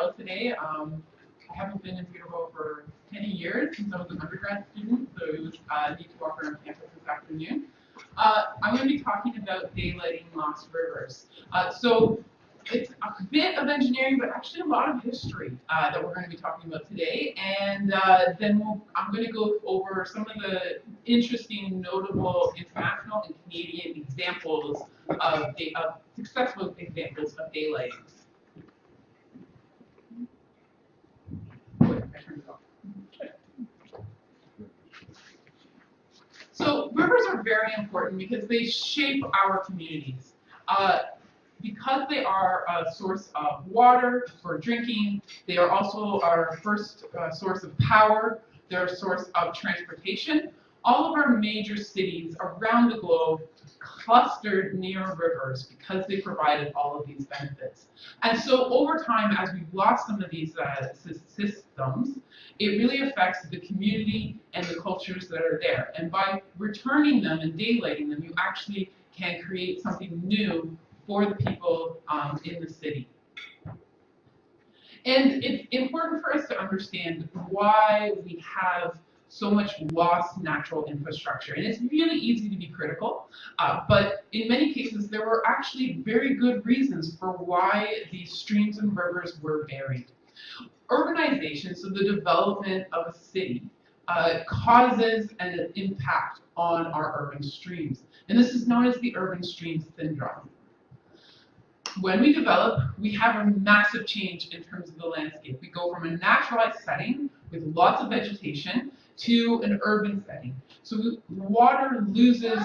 Seattle today. I haven't been in Seattle for 10 years since I was an undergrad student, so it was neat to walk around campus this afternoon. I'm going to be talking about daylighting lost rivers. So it's a bit of engineering, but actually a lot of history that we're going to be talking about today. And then I'm going to go over some of the interesting, notable international and Canadian examples of successful examples of daylighting. So rivers are very important because they shape our communities. Because they are a source of water for drinking, they are also our first source of power, they're a source of transportation. All of our major cities around the globe clustered near rivers because they provided all of these benefits. And so over time, as we've lost some of these systems, it really affects the community and the cultures that are there. And by returning them and daylighting them, you actually can create something new for the people in the city. And it's important for us to understand why we have so much lost natural infrastructure. And it's really easy to be critical, but in many cases there were actually very good reasons for why these streams and rivers were buried. Urbanization, so the development of a city, causes an impact on our urban streams. And this is known as the urban stream syndrome. When we develop, we have a massive change in terms of the landscape. We go from a naturalized setting with lots of vegetation to an urban setting. So water loses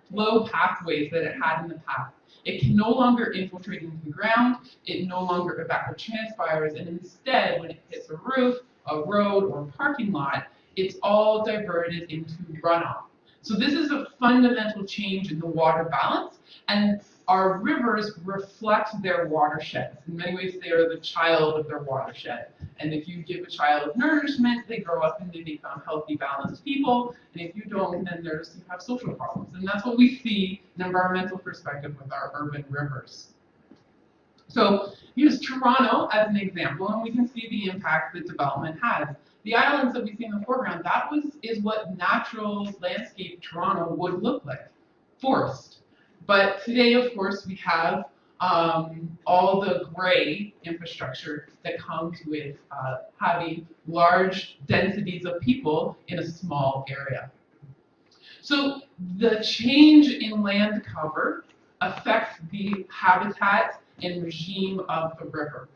flow pathways that it had in the past. It can no longer infiltrate into the ground, it no longer evapotranspires, and instead, when it hits a roof, a road, or a parking lot, it's all diverted into runoff. So this is a fundamental change in the water balance, and our rivers reflect their watersheds. In many ways, they are the child of their watershed. And if you give a child nourishment, they grow up and they become healthy, balanced people. And if you don't, then you have social problems. And that's what we see in an environmental perspective with our urban rivers. So use Toronto as an example, and we can see the impact that development has. The islands that we see in the foreground, is what natural landscape Toronto would look like, forest. But today, of course, we have all the gray infrastructure that comes with having large densities of people in a small area. So the change in land cover affects the habitat and regime of the river.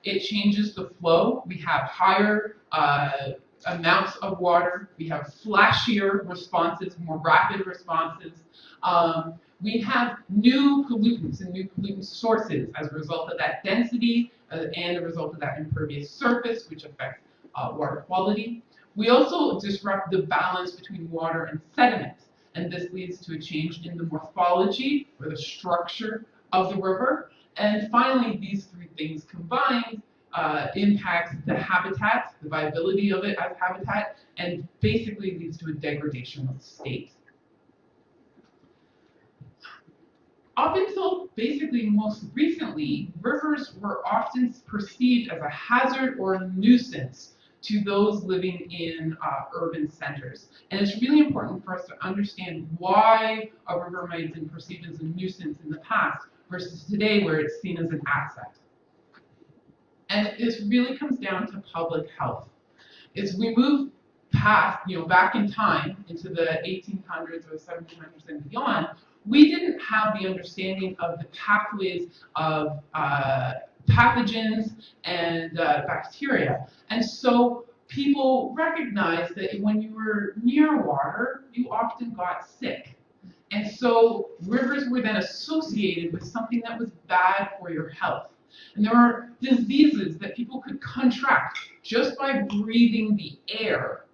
It changes the flow. We have higher amounts of water. We have flashier responses, more rapid responses. We have new pollutants and new pollutant sources as a result of that density and a result of that impervious surface, which affects water quality. We also disrupt the balance between water and sediment, and this leads to a change in the morphology or the structure of the river. And finally, these three things combined impacts the habitat, the viability of it as habitat, and basically leads to a degradation of the state. Up until basically most recently, rivers were often perceived as a hazard or a nuisance to those living in urban centers. And it's really important for us to understand why a river might have been perceived as a nuisance in the past versus today where it's seen as an asset. And this really comes down to public health. As we move past, back in time into the 1800s or 1700s and beyond, we didn't have the understanding of the pathways of pathogens and bacteria. And so people recognized that when you were near water, you often got sick. And so rivers were then associated with something that was bad for your health. And there were diseases that people could contract just by breathing the air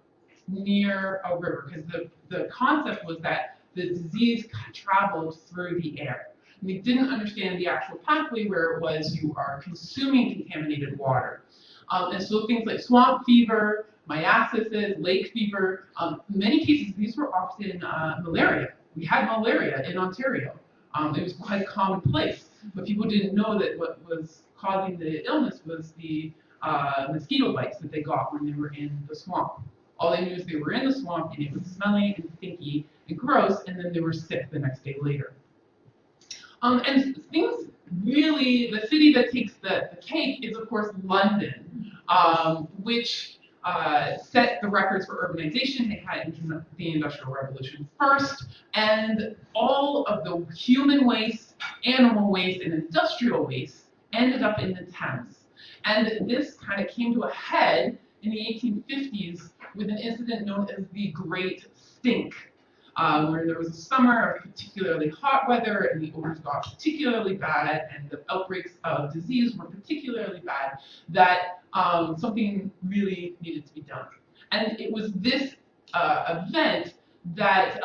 near a river, because the concept was that the disease traveled through the air. And they didn't understand the actual pathway where it was you are consuming contaminated water. And so things like swamp fever, myiasis, lake fever, in many cases these were often malaria. We had malaria in Ontario. It was quite commonplace. but people didn't know that what was causing the illness was the mosquito bites that they got when they were in the swamp. All they knew is they were in the swamp and it was smelly and stinky and gross, and then they were sick the next day later. And things really, the city that takes the cake is, of course, London, which set the records for urbanization. They had the Industrial Revolution first, and all of the human waste, animal waste, and industrial waste ended up in the Thames. And this kind of came to a head in the 1850s with an incident known as the Great Stink, where there was a summer of particularly hot weather and the odors got particularly bad and the outbreaks of disease were particularly bad that something really needed to be done. And it was this event that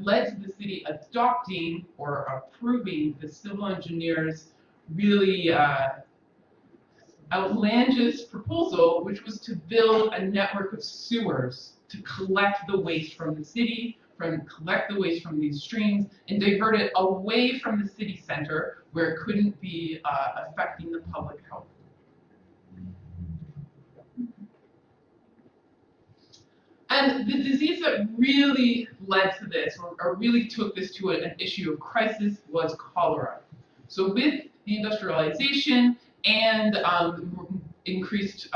led to the city adopting or approving the civil engineers' really outlandish proposal, which was to build a network of sewers to collect the waste from the city, collect the waste from these streams, and divert it away from the city center where it couldn't be affecting the public health. And the disease that really led to this, or really took this to an issue of crisis, was cholera. So with the industrialization and increased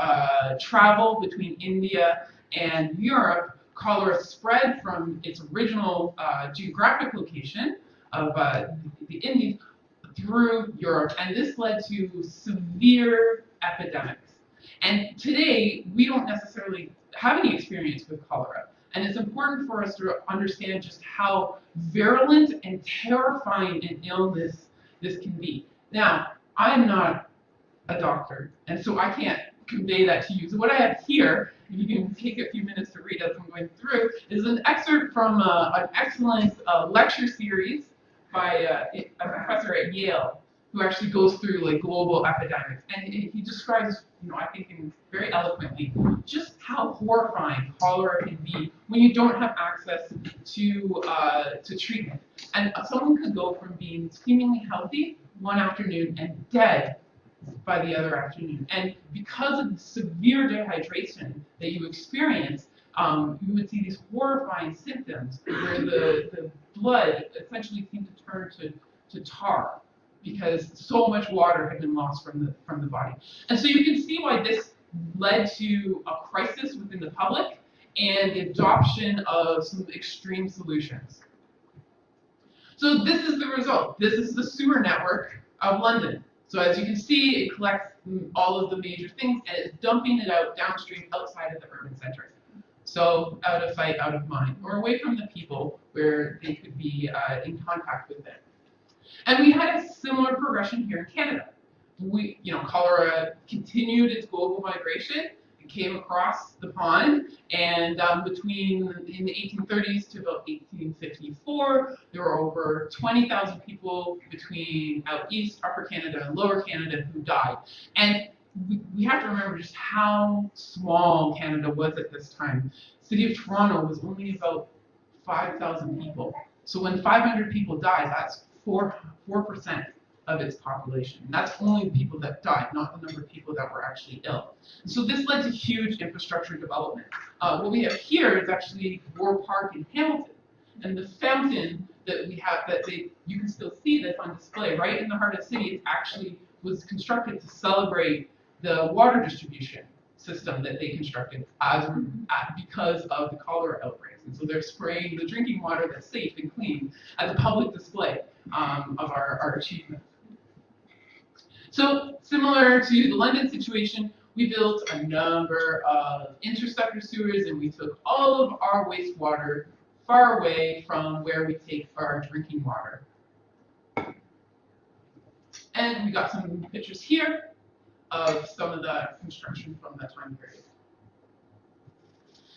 travel between India and Europe, cholera spread from its original geographic location of the Indies through Europe, and this led to severe epidemics. And today, we don't necessarily have any experience with cholera, and it's important for us to understand just how virulent and terrifying an illness this can be. Now, I'm not a doctor, and so I can't convey that to you. So what I have here, if you can take a few minutes to read as I'm going through, is an excerpt from an excellent lecture series by a professor at Yale who actually goes through like global epidemics, and he describes, I think very eloquently, just how horrifying cholera can be when you don't have access to treatment. And someone could go from being seemingly healthy one afternoon and dead by the other afternoon. And because of the severe dehydration that you experience, you would see these horrifying symptoms where the blood essentially seemed to turn to tar because so much water had been lost from the body. And so you can see why this led to a crisis within the public and the adoption of some extreme solutions. So this is the result. This is the sewer network of London. So as you can see, it collects all of the major things and it's dumping it out downstream outside of the urban center. So out of sight, out of mind, or away from the people where they could be in contact with them. And we had a similar progression here in Canada. Cholera continued its global migration. It came across the pond, and in the 1830s to about 1854, there were over 20,000 people between out east, upper Canada, and lower Canada who died. And we have to remember just how small Canada was at this time. The city of Toronto was only about 5,000 people. So when 500 people die, that's 4% of its population. And that's only the people that died, not the number of people that were actually ill. And so this led to huge infrastructure development. What we have here is actually Gore Park in Hamilton. And the fountain that we have, you can still see this on display right in the heart of the city, it actually was constructed to celebrate the water distribution system that they constructed because of the cholera outbreaks. And so they're spraying the drinking water that's safe and clean as a public display of our achievement. So similar to the London situation, we built a number of interceptor sewers and we took all of our wastewater far away from where we take our drinking water. And we got some pictures here of some of the construction from that time period.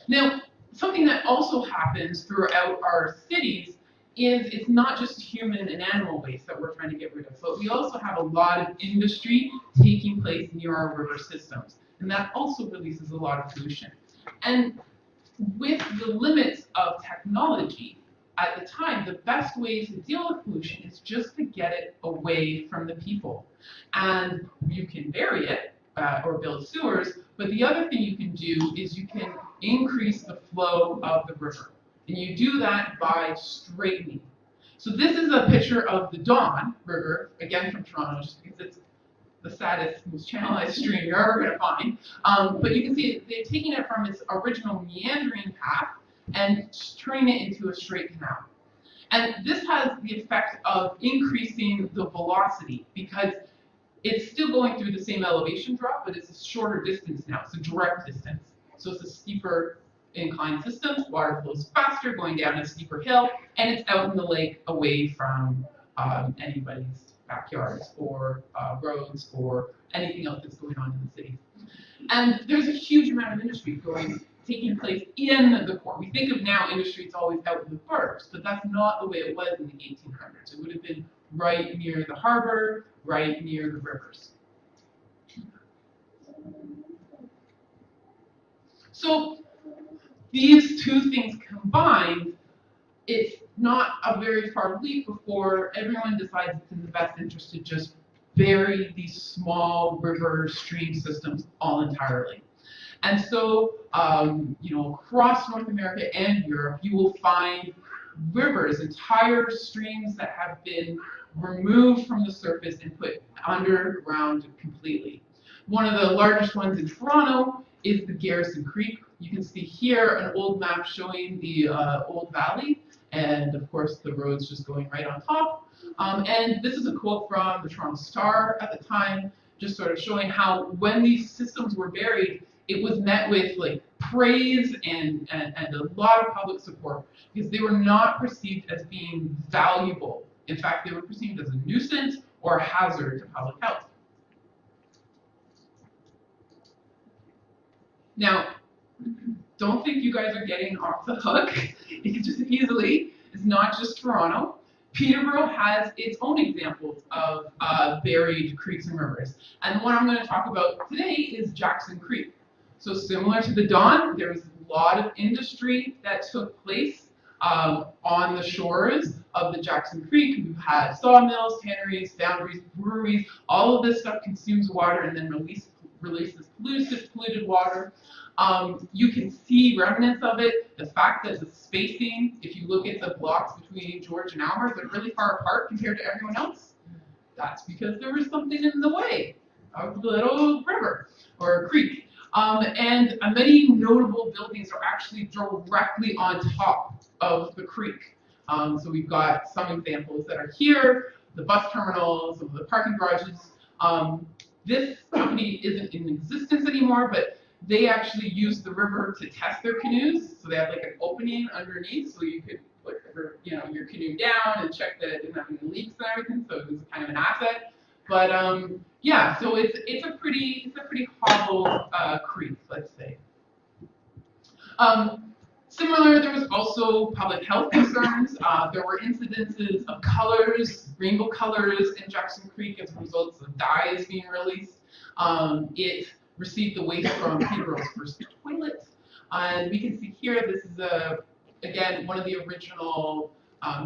Now, something that also happens throughout our cities is it's not just human and animal waste that we're trying to get rid of, but we also have a lot of industry taking place near our river systems. And that also releases a lot of pollution. And with the limits of technology, at the time, the best way to deal with pollution is just to get it away from the people. And you can bury it or build sewers, but the other thing you can do is you can increase the flow of the river. And you do that by straightening. So this is a picture of the Don River, again from Toronto, just because it's the saddest, most channelized stream you're ever going to find. But you can see they're taking it from its original meandering path and turning it into a straight canal. And this has the effect of increasing the velocity because it's still going through the same elevation drop, but it's a shorter distance now. It's a direct distance. So it's a steeper inclined system. Water flows faster, going down a steeper hill, and it's out in the lake away from anybody's backyards or roads or anything else that's going on in the city. And there's a huge amount of industry taking place in the core. We think of now industry, it's always out in the burbs, but that's not the way it was in the 1800s. It would have been right near the harbor, right near the rivers. So these two things combined, it's not a very far leap before everyone decides it's in the best interest to just bury these small river stream systems all entirely. And so, across North America and Europe, you will find rivers, entire streams that have been removed from the surface and put underground completely. One of the largest ones in Toronto is the Garrison Creek. You can see here an old map showing the old valley, and of course the road's just going right on top. And this is a quote from the Toronto Star at the time, just sort of showing how when these systems were buried, it was met with like praise and a lot of public support because they were not perceived as being valuable. In fact, they were perceived as a nuisance or a hazard to public health. Now, don't think you guys are getting off the hook. It can just easily, it's not just Toronto. Peterborough has its own examples of buried creeks and rivers. And the one I'm going to talk about today is Jackson Creek. So similar to the Don, there was a lot of industry that took place on the shores of the Jackson Creek. You had sawmills, tanneries, foundries, breweries. All of this stuff consumes water and then releases polluted water. You can see remnants of it. The fact that the spacing, if you look at the blocks between George and Albert, they're really far apart compared to everyone else. That's because there was something in the way of the little river or creek. And many notable buildings are actually directly on top of the creek. So we've got some examples that are here, the bus terminals, some of the parking garages. This company isn't in existence anymore, but they actually use the river to test their canoes. So they have like an opening underneath, so you could put your canoe down and check that it didn't have any leaks and everything. So it was kind of an asset. But yeah, so it's a pretty hollow creek, let's say. Similar, there was also public health concerns. There were incidences of colors, rainbow colors in Jackson Creek as a result of dyes being released. It received the waste from Peterborough's first toilet. And we can see here, this is, again, one of the original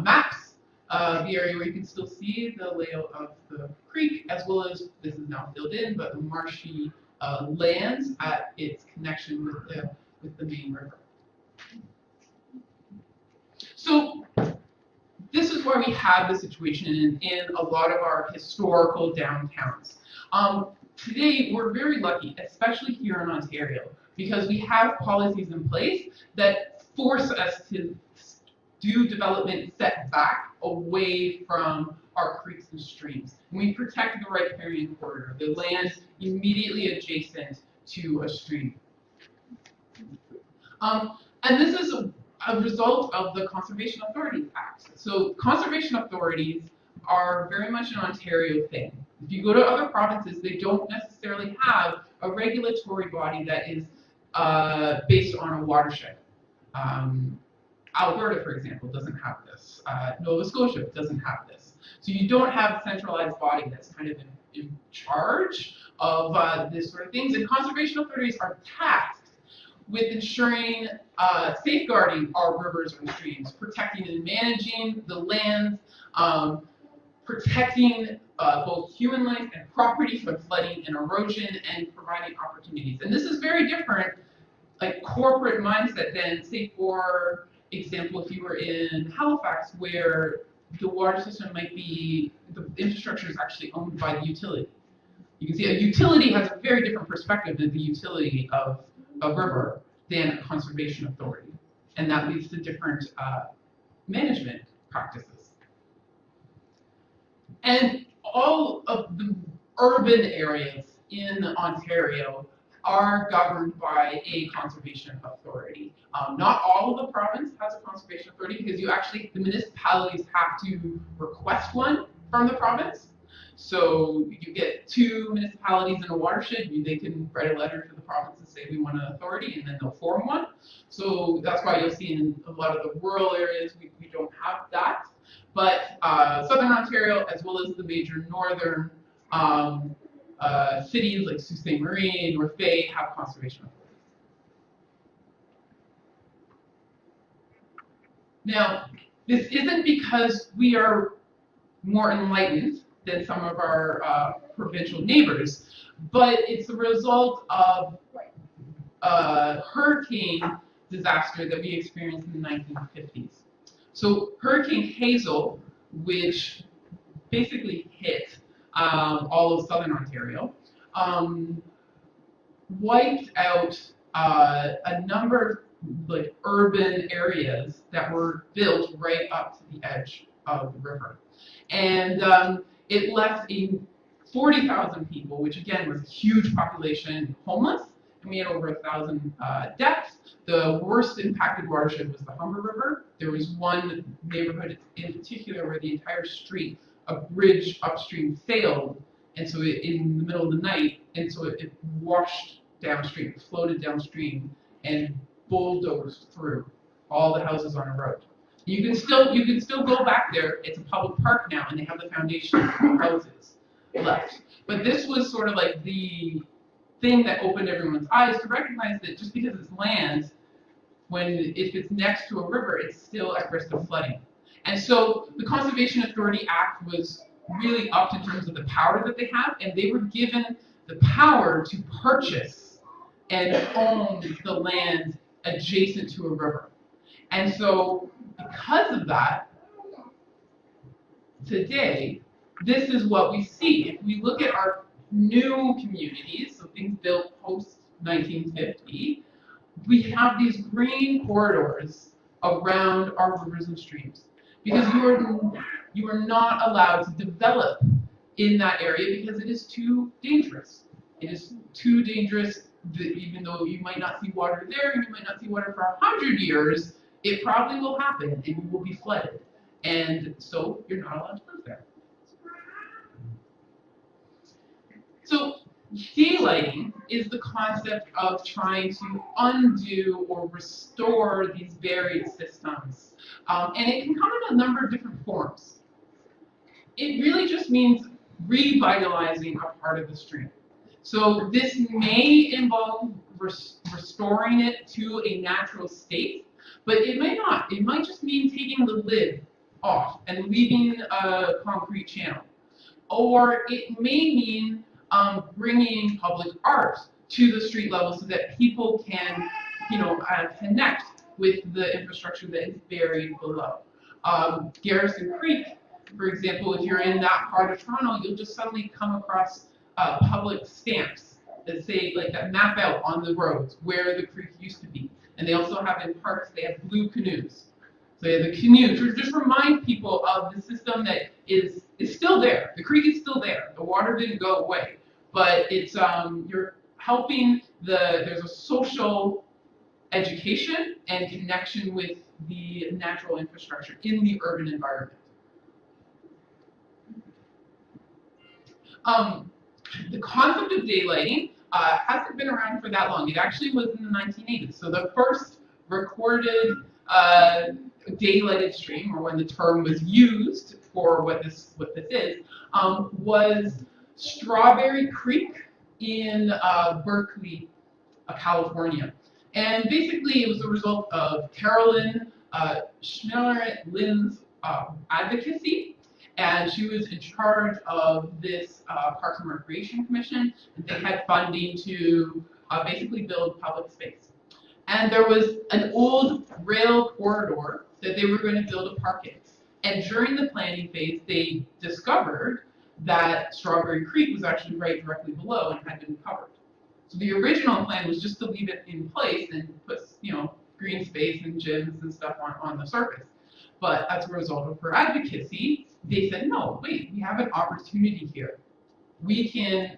maps. The area where you can still see the layout of the creek, as well as, this is now filled in, but the marshy lands at its connection with the main river. So this is where we have the situation in a lot of our historical downtowns. Today, we're very lucky, especially here in Ontario, because we have policies in place that force us to do development set back away from our creeks and streams. And we protect the riparian corridor, the land immediately adjacent to a stream. And this is a result of the Conservation Authorities Act. So conservation authorities are very much an Ontario thing. If you go to other provinces, they don't necessarily have a regulatory body that is based on a watershed. Alberta, for example, doesn't have this. Nova Scotia doesn't have this. So you don't have a centralized body that's kind of in charge of this sort of things. And conservation authorities are tasked with ensuring safeguarding our rivers and streams, protecting and managing the lands, protecting both human life and property from flooding and erosion, and providing opportunities. And this is very different, like corporate mindset than, say, for example, if you were in Halifax, where the water system might be, the infrastructure is actually owned by the utility. You can see a utility has a very different perspective than the utility of a river than a conservation authority. And that leads to different management practices. And all of the urban areas in Ontario are governed by a conservation authority. Not all of the province has a conservation authority because the municipalities have to request one from the province. So you get 2 municipalities in a watershed, they can write a letter to the province and say we want an authority, and then they'll form one. So that's why you'll see in a lot of the rural areas we don't have that. But Southern Ontario, as well as the major northern cities like Sault Ste. Marie and North Bay, have conservation authorities. Now, this isn't because we are more enlightened than some of our provincial neighbors, but it's a result of hurricane disaster that we experienced in the 1950s. So Hurricane Hazel, which basically hit all of Southern Ontario, wiped out a number of urban areas that were built right up to the edge of the river. And it left 40,000 people, which again was a huge population, homeless, and we had over 1,000 deaths. The worst impacted watershed was the Humber River. There was one neighborhood in particular where the entire street, a bridge upstream, failed, and so in the middle of the night, and so it washed downstream, it floated downstream, and bulldozed through all the houses on a road. You can still go back there. It's a public park now, and they have the foundation of the houses left. But this was sort of like the thing that opened everyone's eyes to recognize that just because it's land, if it's next to a river, it's still at risk of flooding. And so the Conservation Authority Act was really upped in terms of the power that they have, and they were given the power to purchase and own the land adjacent to a river. And so because of that, today, this is what we see. If we look at our new communities, so things built post-1950, we have these green corridors around our rivers and streams. Because you are not allowed to develop in that area because it is too dangerous. It is too dangerous that even though you might not see water there, and you might not see water for 100 years, it probably will happen and you will be flooded. And so you're not allowed to live there. So daylighting is the concept of trying to undo or restore these buried systems. And it can come in a number of different forms. It really just means revitalizing a part of the stream. So this may involve restoring it to a natural state, but it may not. It might just mean taking the lid off and leaving a concrete channel. Or it may mean bringing public art to the street level so that people can, connect with the infrastructure that is buried below. Garrison Creek, for example, if you're in that part of Toronto, you'll just suddenly come across public stamps that say, that map out on the roads where the creek used to be. And they also have in parks, they have blue canoes. So they have the canoes, to just remind people of the system that is still there. The creek is still there. The water didn't go away. But it's you're helping there's a social education and connection with the natural infrastructure in the urban environment. The concept of daylighting hasn't been around for that long. It actually was in the 1980s. So the first recorded daylighted stream, or when the term was used for what this is, was Strawberry Creek in Berkeley, California. And basically, it was a result of Carolyn Schmiller-Lynn's advocacy, and she was in charge of this Parks and Recreation Commission, and they had funding to basically build public space. And there was an old rail corridor that they were going to build a park in. And during the planning phase, they discovered that Strawberry Creek was actually right directly below and had been covered. So the original plan was just to leave it in place and put, green space and gyms and stuff on the surface. But as a result of her advocacy, they said, no, wait, we have an opportunity here. We can,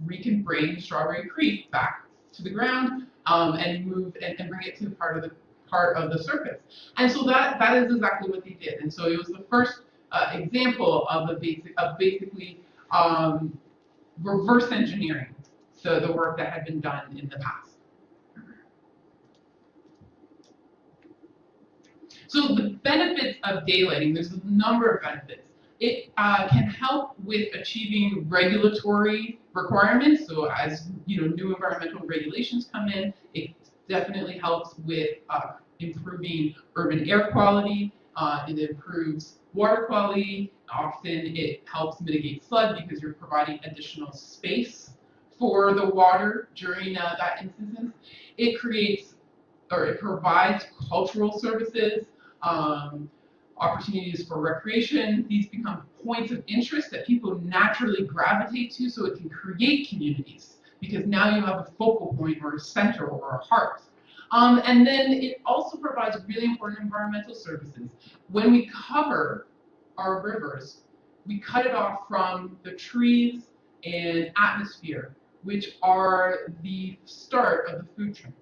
we can bring Strawberry Creek back to the ground and move and bring it to part of the surface. And so that is exactly what they did. And so it was the first example of basically reverse engineering the work that had been done in the past. So the benefits of daylighting, there's a number of benefits. It can help with achieving regulatory requirements. So as new environmental regulations come in, it definitely helps with improving urban air quality. It improves water quality. Often it helps mitigate flood because you're providing additional space for the water during that instance. It provides cultural services, opportunities for recreation. These become points of interest that people naturally gravitate to, so it can create communities because now you have a focal point or a center or a heart. And then it also provides really important environmental services. When we cover our rivers, we cut it off from the trees and atmosphere, which are the start of the food chain.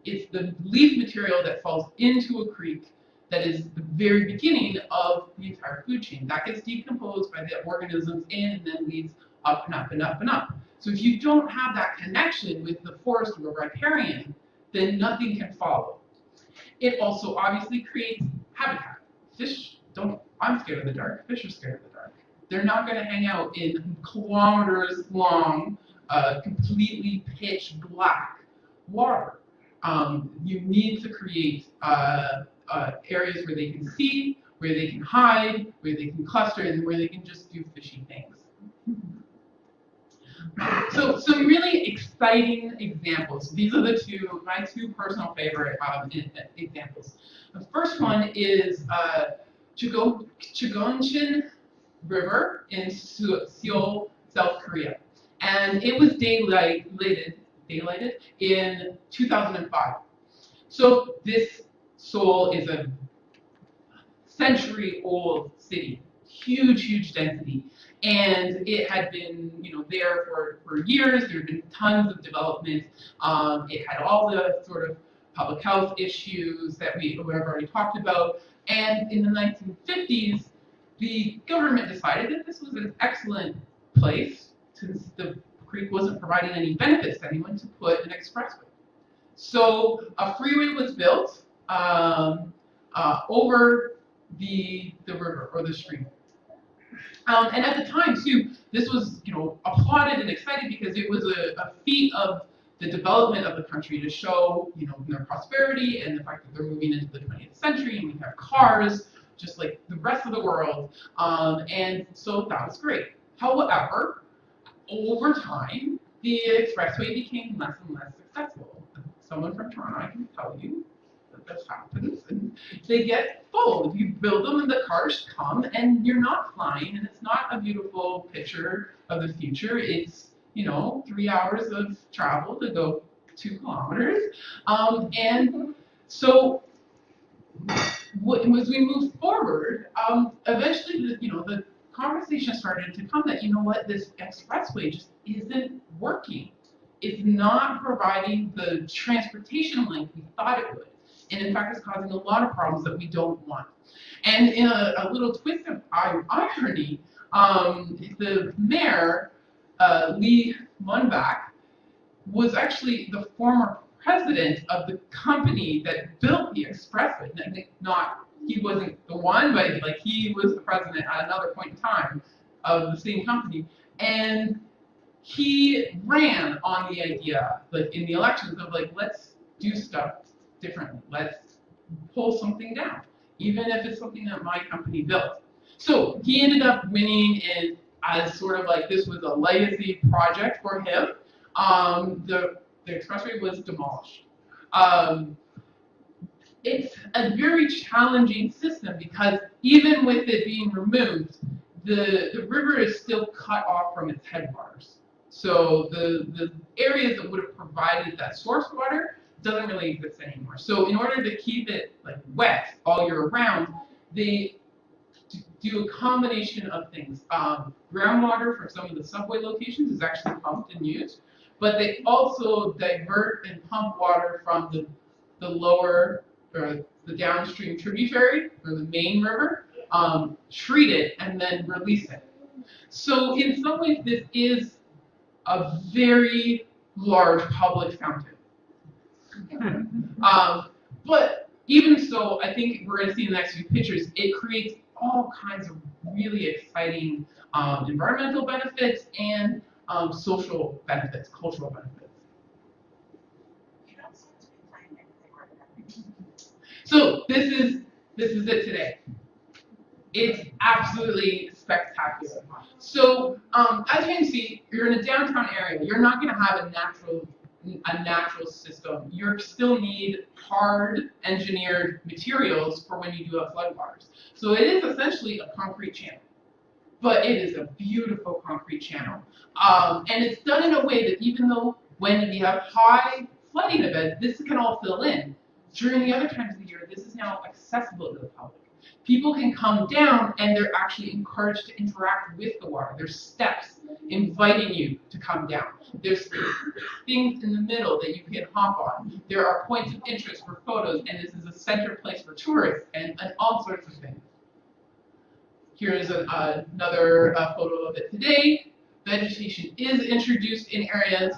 It's the leaf material that falls into a creek that is the very beginning of the entire food chain. That gets decomposed by the organisms and then leads up and up and up and up. So if you don't have that connection with the forest or riparian, then nothing can follow. It also obviously creates habitat. Fish I'm scared of the dark. Fish are scared of the dark. They're not going to hang out in kilometers long, completely pitch black water. You need to create areas where they can see, where they can hide, where they can cluster, and where they can just do fishy things. So some really exciting examples. These are my two personal favorite examples. The first one is Gunjan River in Seoul, South Korea. And it was daylighted in 2005. So this Seoul is a century-old city, huge density, and it had been, there for years. There had been tons of development. It had all the sort of public health issues that we've already talked about. And in the 1950s, the government decided that this was an excellent place, since the creek wasn't providing any benefits to anyone, to put an expressway. So a freeway was built over the river or the stream. And at the time, too, this was applauded and excited because it was a feat of the development of the country to show their prosperity and the fact that they're moving into the 20th century and we have cars just like the rest of the world. And so that was great. However, over time, the expressway became less and less successful. Someone from Toronto, I can tell you that this happens, and they get full. You build them and the cars come and you're not flying, and it's not a beautiful picture of the future. It's 3 hours of travel to go 2 kilometers. And so as we move forward, eventually the conversation started to come that, this expressway just isn't working. It's not providing the transportation link we thought it would. And in fact, it's causing a lot of problems that we don't want. And in a little twist of irony, the mayor, Lee Munbach, was actually the former president of the company that built the expressway. He wasn't the one, but he was the president at another point in time of the same company. And he ran on the idea, in the elections of let's do stuff differently. Let's pull something down, even if it's something that my company built. So he ended up winning it as sort of like this was a legacy project for him. The expressway was demolished. It's a very challenging system because even with it being removed, the river is still cut off from its headwaters. So the areas that would have provided that source water doesn't really exist anymore. So in order to keep it like wet all year round, they do a combination of things. Groundwater from some of the subway locations is actually pumped and used, but they also divert and pump water from the lower or the downstream tributary or the main river, treat it, and then release it. So in some ways, this is a very large public fountain. But even so, I think we're going to see in the next few pictures, it creates all kinds of really exciting environmental benefits and social benefits, cultural benefits. So this is it today. It's absolutely spectacular. So as you can see, you're in a downtown area. You're not going to have a natural system. You still need hard engineered materials for when you do have floodwaters. So it is essentially a concrete channel, but it is a beautiful concrete channel. And it's done in a way that even though when we have high flooding events, this can all fill in. During the other times of the year, this is now accessible to the public. People can come down and they're actually encouraged to interact with the water. There's steps inviting you to come down. There's things in the middle that you can hop on. There are points of interest for photos, and this is a center place for tourists and all sorts of things. Here's another photo of it today. Vegetation is introduced in areas.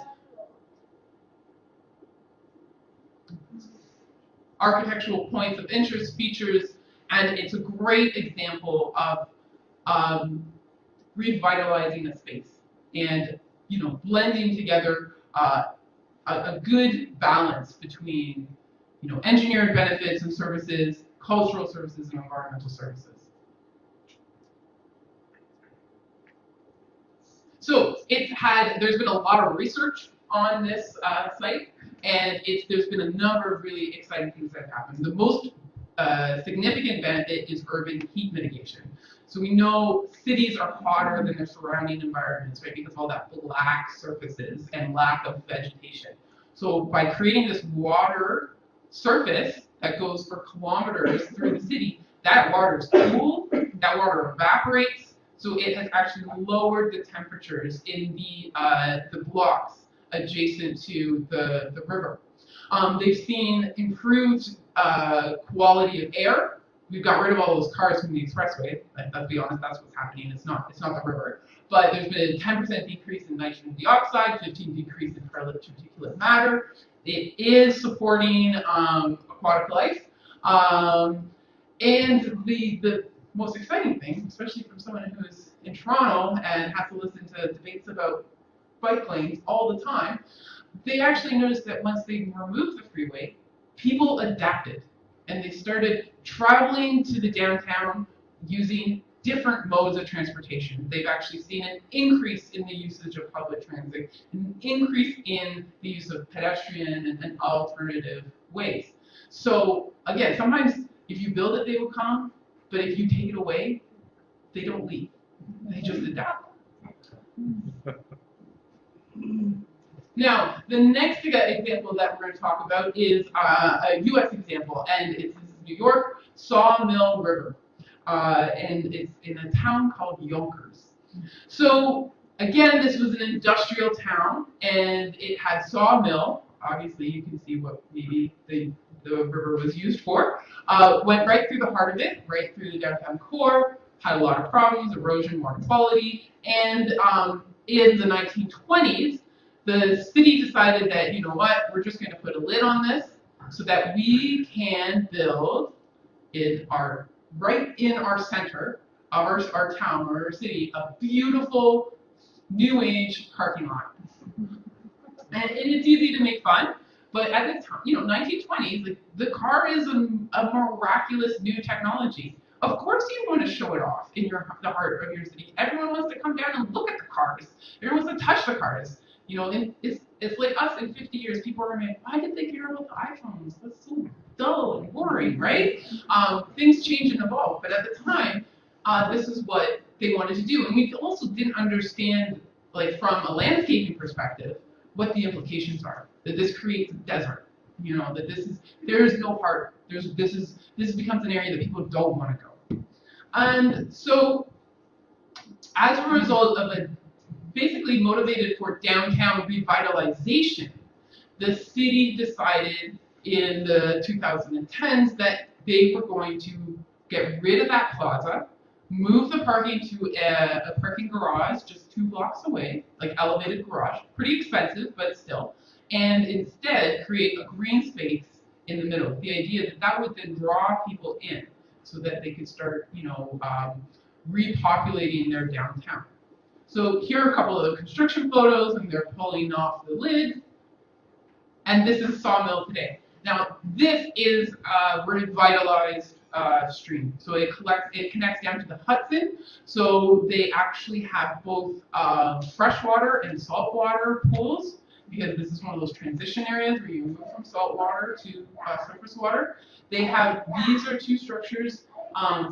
Architectural points of interest, features, and it's a great example of revitalizing a space and blending together a good balance between engineered benefits and services, cultural services, and environmental services. So there's been a lot of research on this site, and there's been a number of really exciting things that have happened. The most significant benefit is urban heat mitigation. So we know cities are hotter than their surrounding environments, right, because of all that black surfaces and lack of vegetation. So by creating this water surface that goes for kilometers through the city, that water is cool, that water evaporates, so it has actually lowered the temperatures in the blocks adjacent to the river. They've seen improved quality of air. We've got rid of all those cars from the expressway. Let's be honest, that's what's happening. It's not the river. But there's been a 10% decrease in nitrogen dioxide, 15% decrease in particulate matter. It is supporting aquatic life. And the most exciting thing, especially from someone who's in Toronto and has to listen to debates about bike lanes all the time, they actually noticed that once they removed the freeway, people adapted and they started traveling to the downtown using different modes of transportation. They've actually seen an increase in the usage of public transit, an increase in the use of pedestrian and alternative ways. So again, sometimes if you build it, they will come, but if you take it away, they don't leave. They just adapt. Now, the next example that we're going to talk about is a U.S. example, and this is New York, Sawmill River, and it's in a town called Yonkers. So, again, this was an industrial town, and it had sawmill. Obviously, you can see what maybe the river was used for. Went right through the heart of it, right through the downtown core, had a lot of problems, erosion, water quality, and in the 1920s, the city decided that, you know what, we're just going to put a lid on this so that we can build right in our center of our town or our city, a beautiful new age parking lot. And it's easy to make fun, But at the time, 1920s, like the car is a miraculous new technology. Of course, you want to show it off in the heart of your city. Everyone wants to come down and look at the cars. Everyone wants to touch the cars. And it's like us in 50 years. People are like, why did they care about the iPhones? That's so dull and boring, right? Things change and evolve. But at the time, this is what they wanted to do. And we also didn't understand, like from a landscaping perspective, what the implications are. That this creates a desert. That there is no heart. This becomes an area that people don't want to go. And so, as a result of basically motivated for downtown revitalization, the city decided in the 2010s that they were going to get rid of that plaza, move the parking to a parking garage just 2 blocks away, like elevated garage, pretty expensive, but still, and instead create a green space in the middle. The idea that would then draw people in so that they could start, repopulating their downtown. So here are a couple of the construction photos, and they're pulling off the lid. And this is Sawmill today. Now, this is a revitalized stream. So it connects down to the Hudson. So they actually have both freshwater and saltwater pools, because this is one of those transition areas where you move from saltwater to surface water. These are 2 structures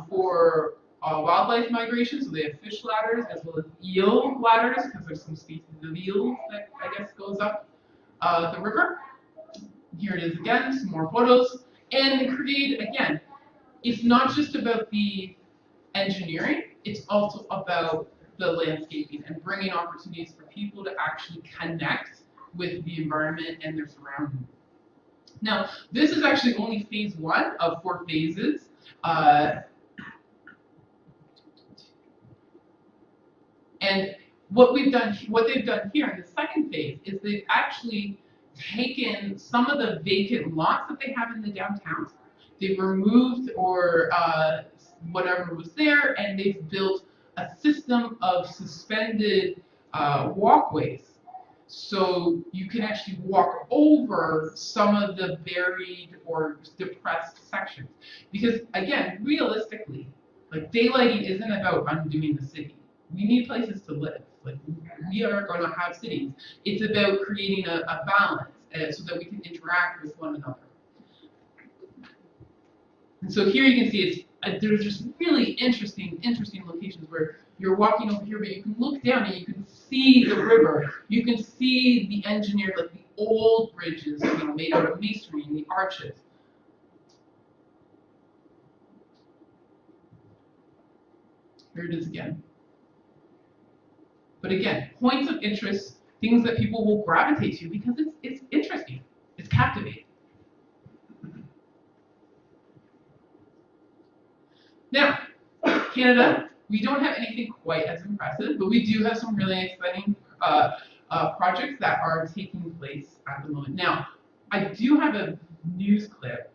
for wildlife migration. So they have fish ladders as well as eel ladders, because there's some species of eels that I guess goes up the river. Here it is again, some more photos. And create, again, it's not just about the engineering, it's also about the landscaping and bringing opportunities for people to actually connect with the environment and their surroundings. Now, this is actually only phase 1 of 4 phases. And what they've done here in the second phase is they've actually taken some of the vacant lots that they have in the downtown. They've removed or whatever was there, and they've built a system of suspended walkways. So you can actually walk over some of the buried or depressed sections. Because again, realistically, like daylighting isn't about undoing the city. We need places to live. Like we are going to have cities. It's about creating a balance so that we can interact with one another. And so here you can see there's just really interesting locations where you're walking over here, but you can look down and you can see the river. You can see the engineered, like the old bridges, made out of masonry and the arches. Here it is again. But again, points of interest, things that people will gravitate to because it's interesting, it's captivating. Now, Canada, we don't have anything quite as impressive, but we do have some really exciting projects that are taking place at the moment. Now, I do have a news clip.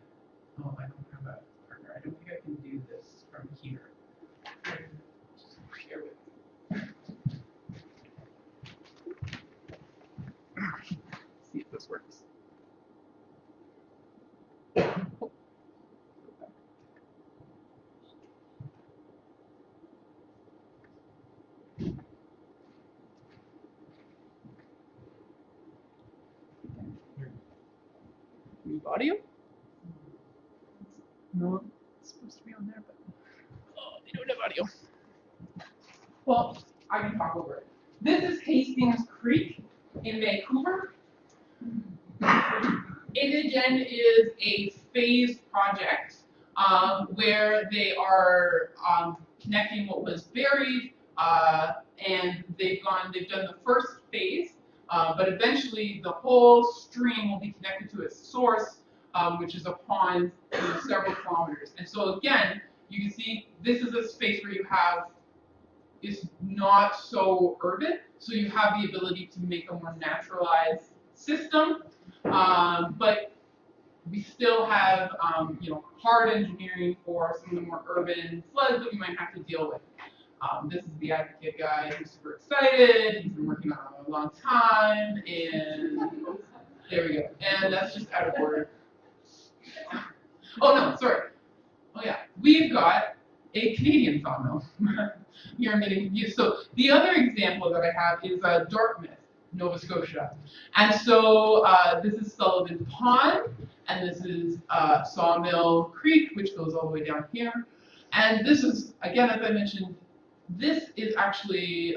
Oh, I don't have a partner. I don't think I can do this from here. Just share with me. See if this works. Audio? No, it's supposed to be on there, but they don't have audio. Well, I can talk over it. This is Hastings Creek in Vancouver. It again is a phased project where they are connecting what was buried, and they've done the first phase. But eventually, the whole stream will be connected to its source, which is a pond several kilometers. And so again, you can see this is a space where you have, it's not so urban, so you have the ability to make a more naturalized system. But we still have, hard engineering for some of the more urban floods that we might have to deal with. This is the advocate guy who's super excited. He's been working on it a long time, and There we go. And that's just out of order. Oh no, sorry. Oh yeah, we've got a Canadian sawmill. Here I'm getting confused. So the other example that I have is Dartmouth, Nova Scotia. And so this is Sullivan Pond, and this is Sawmill Creek, which goes all the way down here. And this is, again, as I mentioned, this is actually,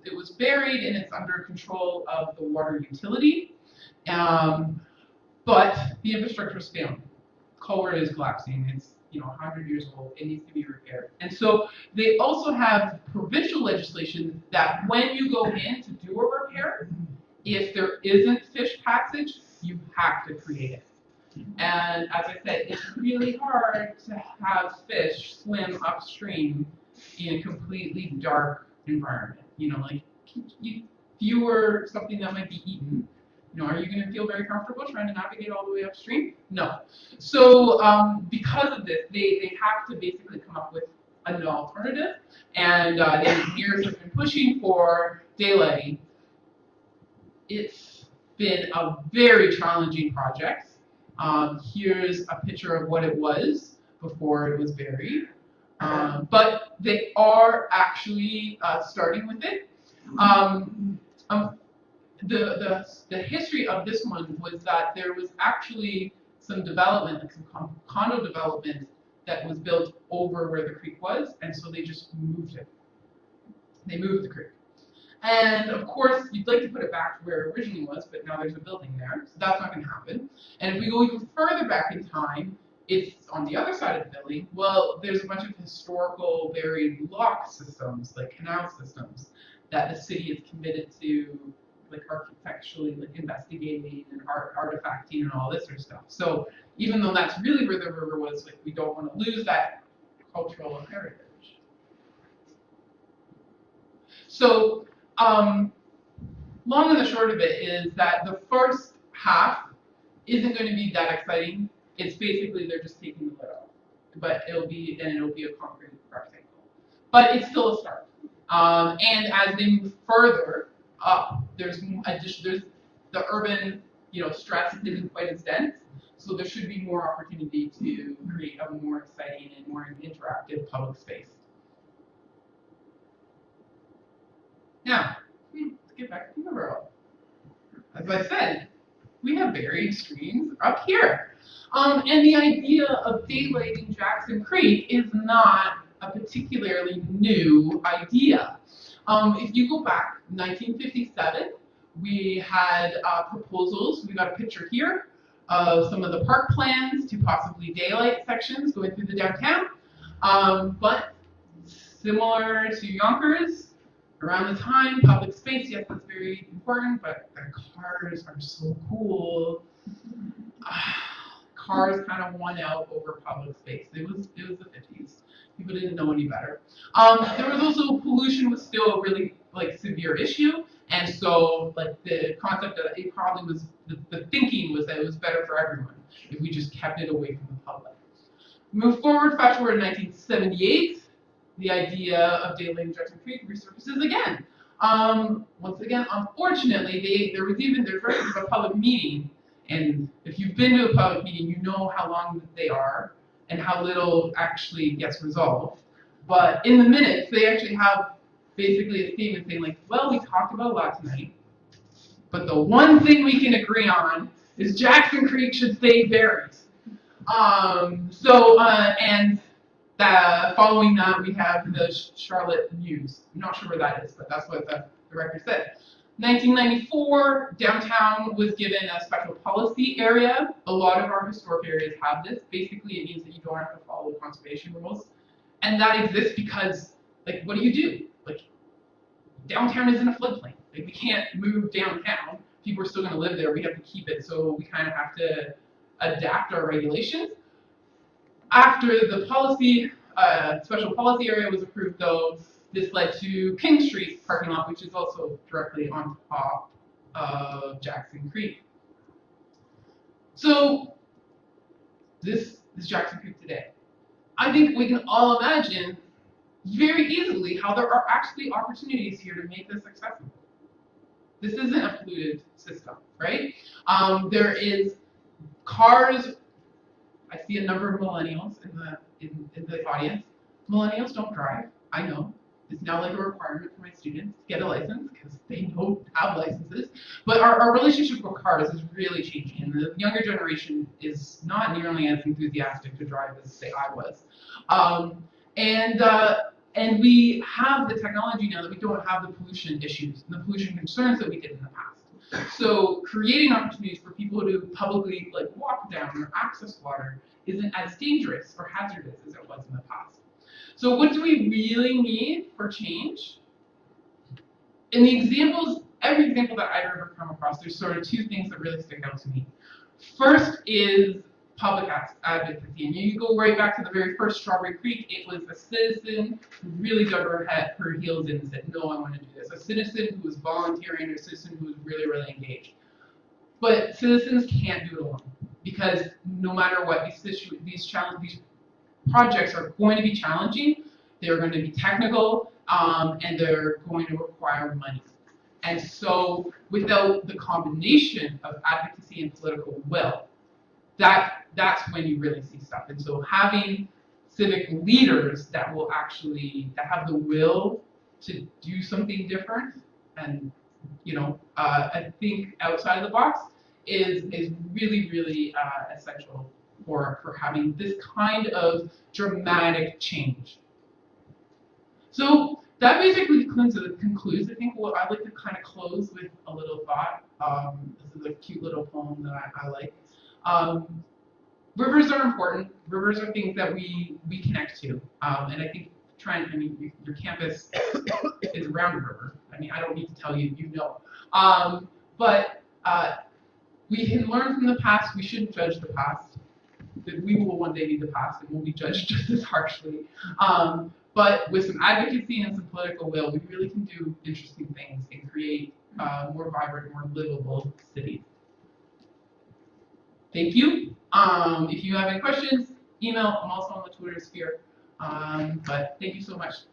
it was buried and it's under control of the water utility. But the infrastructure is failing. Culvert is collapsing. It's 100 years old. It needs to be repaired. And so they also have provincial legislation that when you go in to do a repair, if there isn't fish passage, you have to create it. And as I said, it's really hard to have fish swim upstream in a completely dark environment. Like if you were something that might be eaten, are you going to feel very comfortable trying to navigate all the way upstream? No. So because of this, they have to basically come up with an alternative, and the engineers have been pushing for daylighting. It's been a very challenging project. Here's a picture of what it was before it was buried. But they are actually starting with it. The history of this one was that there was actually some development, like some condo development that was built over where the creek was, and so they just moved it. They moved the creek. And of course, you'd like to put it back to where it originally was, but now there's a building there, so that's not going to happen. And if we go even further back in time, it's on the other side of the building. Well, there's a bunch of historical buried lock systems, like canal systems, that the city is committed to, like architecturally, like investigating and artifacting and all this sort of stuff. So even though that's really where the river was, like we don't want to lose that cultural heritage. So long and the short of it is that the first half isn't going to be that exciting. It's basically they're just taking the lid off, but it'll be a concrete rectangle. But it's still a start. And as they move further up, there's the urban stress isn't quite as dense, so there should be more opportunity to create a more exciting and more interactive public space. Now, let's get back to the world. As I said, we have buried streams up here. And the idea of daylighting Jackson Creek is not a particularly new idea. If you go back 1957, we had proposals. We got a picture here of some of the park plans to possibly daylight sections going through the downtown. But similar to Yonkers, around the time, public space, yes, that's very important, but the cars are so cool. Cars kind of won out over public space. It was the 50s. People didn't know any better. There was also pollution was still a really severe issue, and so the concept that it probably was the thinking was that it was better for everyone if we just kept it away from the public. Move forward, fast forward to 1978. The idea of daylighting Jackson Creek resurfaces again. Once again, unfortunately, there's a public meeting, and if you've been to a public meeting, you know how long they are and how little actually gets resolved. But in the minutes, they actually have basically a statement saying well, we talked about a lot tonight, but the one thing we can agree on is Jackson Creek should stay buried. Following that, we have the Charlotte News. I'm not sure where that is, but that's what the record said. 1994, downtown was given a special policy area. A lot of our historic areas have this. Basically, it means that you don't have to follow conservation rules. And that exists because, what do you do? Downtown isn't a floodplain. We can't move downtown. People are still going to live there. We have to keep it, so we kind of have to adapt our regulations. After the policy, special policy area was approved, though, this led to King Street parking lot, which is also directly on top of Jackson Creek. So this is Jackson Creek today. I think we can all imagine very easily how there are actually opportunities here to make this accessible. This isn't a polluted system, right? There is cars. I see a number of millennials in the audience. Millennials don't drive. I know. It's now like a requirement for my students to get a license because they don't have licenses. But our relationship with cars is really changing, and the younger generation is not nearly as enthusiastic to drive as, say, I was. And we have the technology now that we don't have the pollution issues and the pollution concerns that we did in the past. So creating opportunities for people to publicly like walk down or access water isn't as dangerous or hazardous as it was in the past. So what do we really need for change? In the examples, every example that I've ever come across, there's sort of two things that really stick out to me. First is public advocacy, and you go right back to the very first Strawberry Creek. It was a citizen who really dug her heels in and said, no, I want to do this. A citizen who was volunteering, a citizen who was really, really engaged. But citizens can't do it alone, because no matter what, these projects are going to be challenging, they're going to be technical, and they're going to require money. And so without the combination of advocacy and political will, that's when you really see stuff. And so having civic leaders that have the will to do something different and, I think outside of the box is really, really essential for having this kind of dramatic change. So that basically concludes. I think what I'd like to kind of close with a little thought. This is a cute little poem that I like. Rivers are important. Rivers are things that we connect to. And I think Trent, your campus is around a river. I don't need to tell you, you know. But we can learn from the past. We shouldn't judge the past. That we will one day be the past and we'll be judged just as harshly. But with some advocacy and some political will, we really can do interesting things and create more vibrant, more livable cities. Thank you. If you have any questions, email. I'm also on the Twitter sphere. But thank you so much.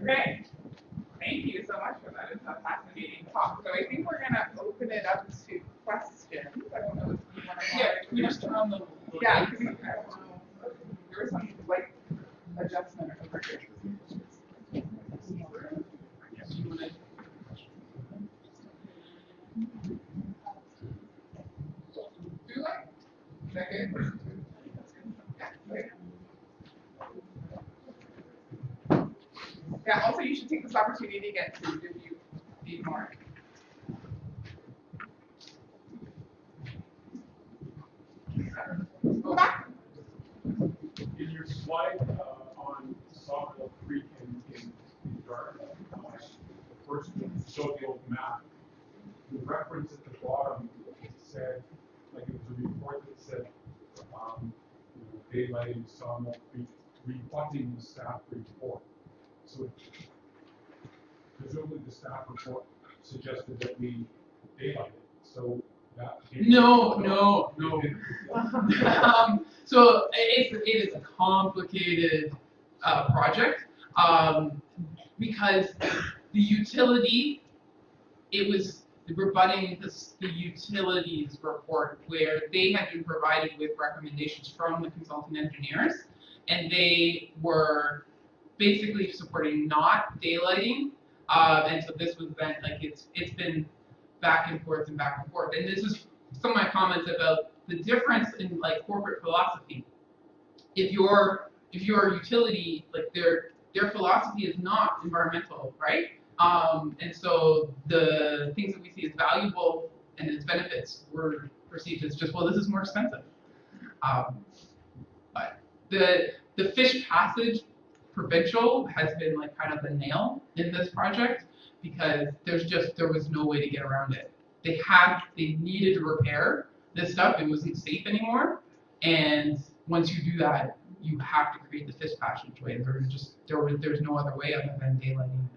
Great. Thank you so much for that. It's a fascinating talk. So I think we're going to open it up to questions. I don't know if you want to. Yeah, can we just turn on the yeah, I don't know. There was some like adjustment over here. Is that good? Yeah, also you should take this opportunity to get food if you need more. Go back. In your slide on Sadlier Creek in Dartmouth, the first one showed the old map. The reference at the bottom said, like it was a report that said, daylighting Sadlier Creek, rebutting the staff report. So presumably the staff report suggested that we daylight it. So that No. So it is a complicated project because the utility, it was rebutting the utilities report where they had been provided with recommendations from the consulting engineers, and they were basically supporting not daylighting, and so this was then like it's been back and forth, and this is some of my comments about the difference in like corporate philosophy. If your utility, like their philosophy is not environmental, right? And so the things that we see as valuable and its benefits were perceived as just, well, this is more expensive. But the fish passage provincial has been like kind of the nail in this project because there was no way to get around it. They needed to repair this stuff. It wasn't safe anymore. And once you do that, you have to create the fish passageway. There's no other way other than daylighting it.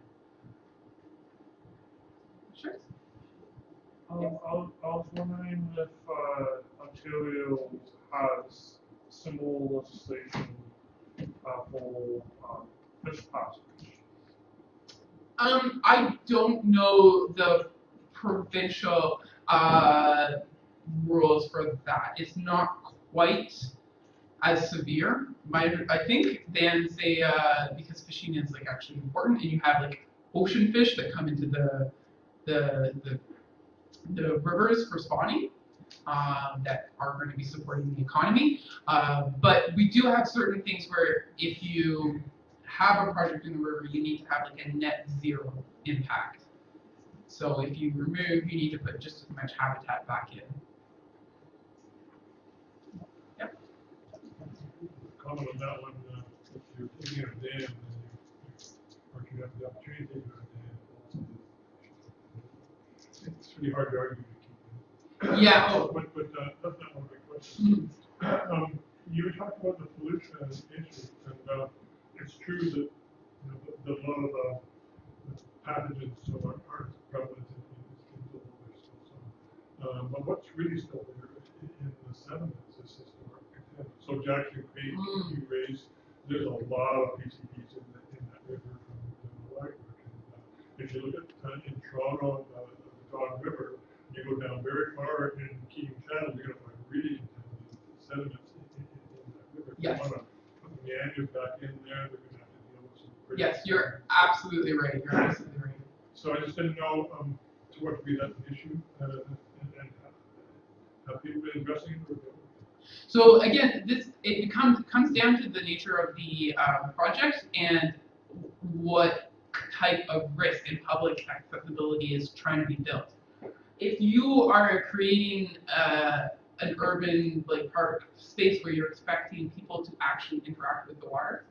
Sure. I was wondering if Ontario has similar legislation for fish passage? I don't know the provincial rules for that. It's not quite as severe. I think then say because fishing is like actually important, and you have like ocean fish that come into the rivers for spawning that are going to be supporting the economy. But we do have certain things where if you have a project in the river, you need to have like a net zero impact. So if you remove, you need to put just as much habitat back in. Yep. Comment on that one, if you're taking a dam, or you have the opportunity to take a dam, it's really hard to argue to keep it. Yeah. Oh. But that's not one of my questions. Mm-hmm. You were talking about the pollution issue, and it's true that a lot of the pathogens aren't prevalent in the water. But what's really still there in the sediments is historic content. So Garrison Creek, you raised, there's a lot of PCBs in that river from the water. And if you look at in Toronto, the Toronto River, you go down very far in Keating Channel, you're going to find really contaminated sediments in that river. If Yes. you want to put the meanders back in there, they're going to have to deal with some pretty. Yes, you're absolutely right. You're absolutely right. So I just didn't know to what degree that's an issue, and have people been addressing it? So again, it comes down to the nature of the project and what type of risk and public accessibility is trying to be built. If you are creating an urban like park space where you're expecting people to actually interact with the water,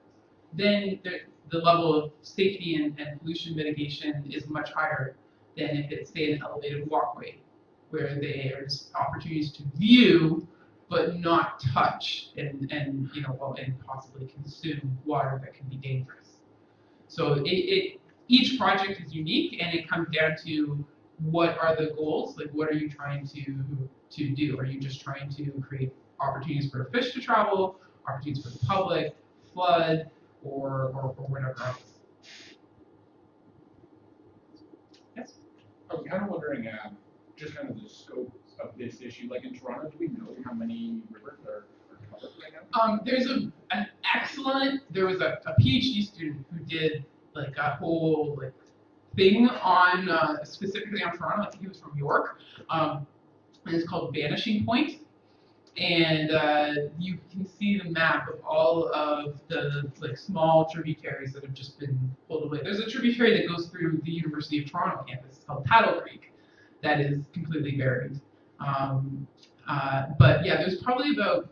then the level of safety and pollution mitigation is much higher than if it's say an elevated walkway, where there's opportunities to view but not touch and possibly consume water that can be dangerous. So each project is unique, and it comes down to what are the goals, like what are you trying to do? Are you just trying to create opportunities for fish to travel, opportunities for the public, flood, or whatever else? Yes? I was kind of wondering, just kind of the scope of this issue. Like in Toronto, do we know how many rivers are covered right now? There's there was a PhD student who did like a whole like thing on specifically on Toronto. I think he was from York, and it's called Vanishing Point. And you can see the map of all of the like small tributaries that have just been pulled away. There's a tributary that goes through the University of Toronto campus. It's called Untitled Creek, that is completely buried. But yeah, there's probably about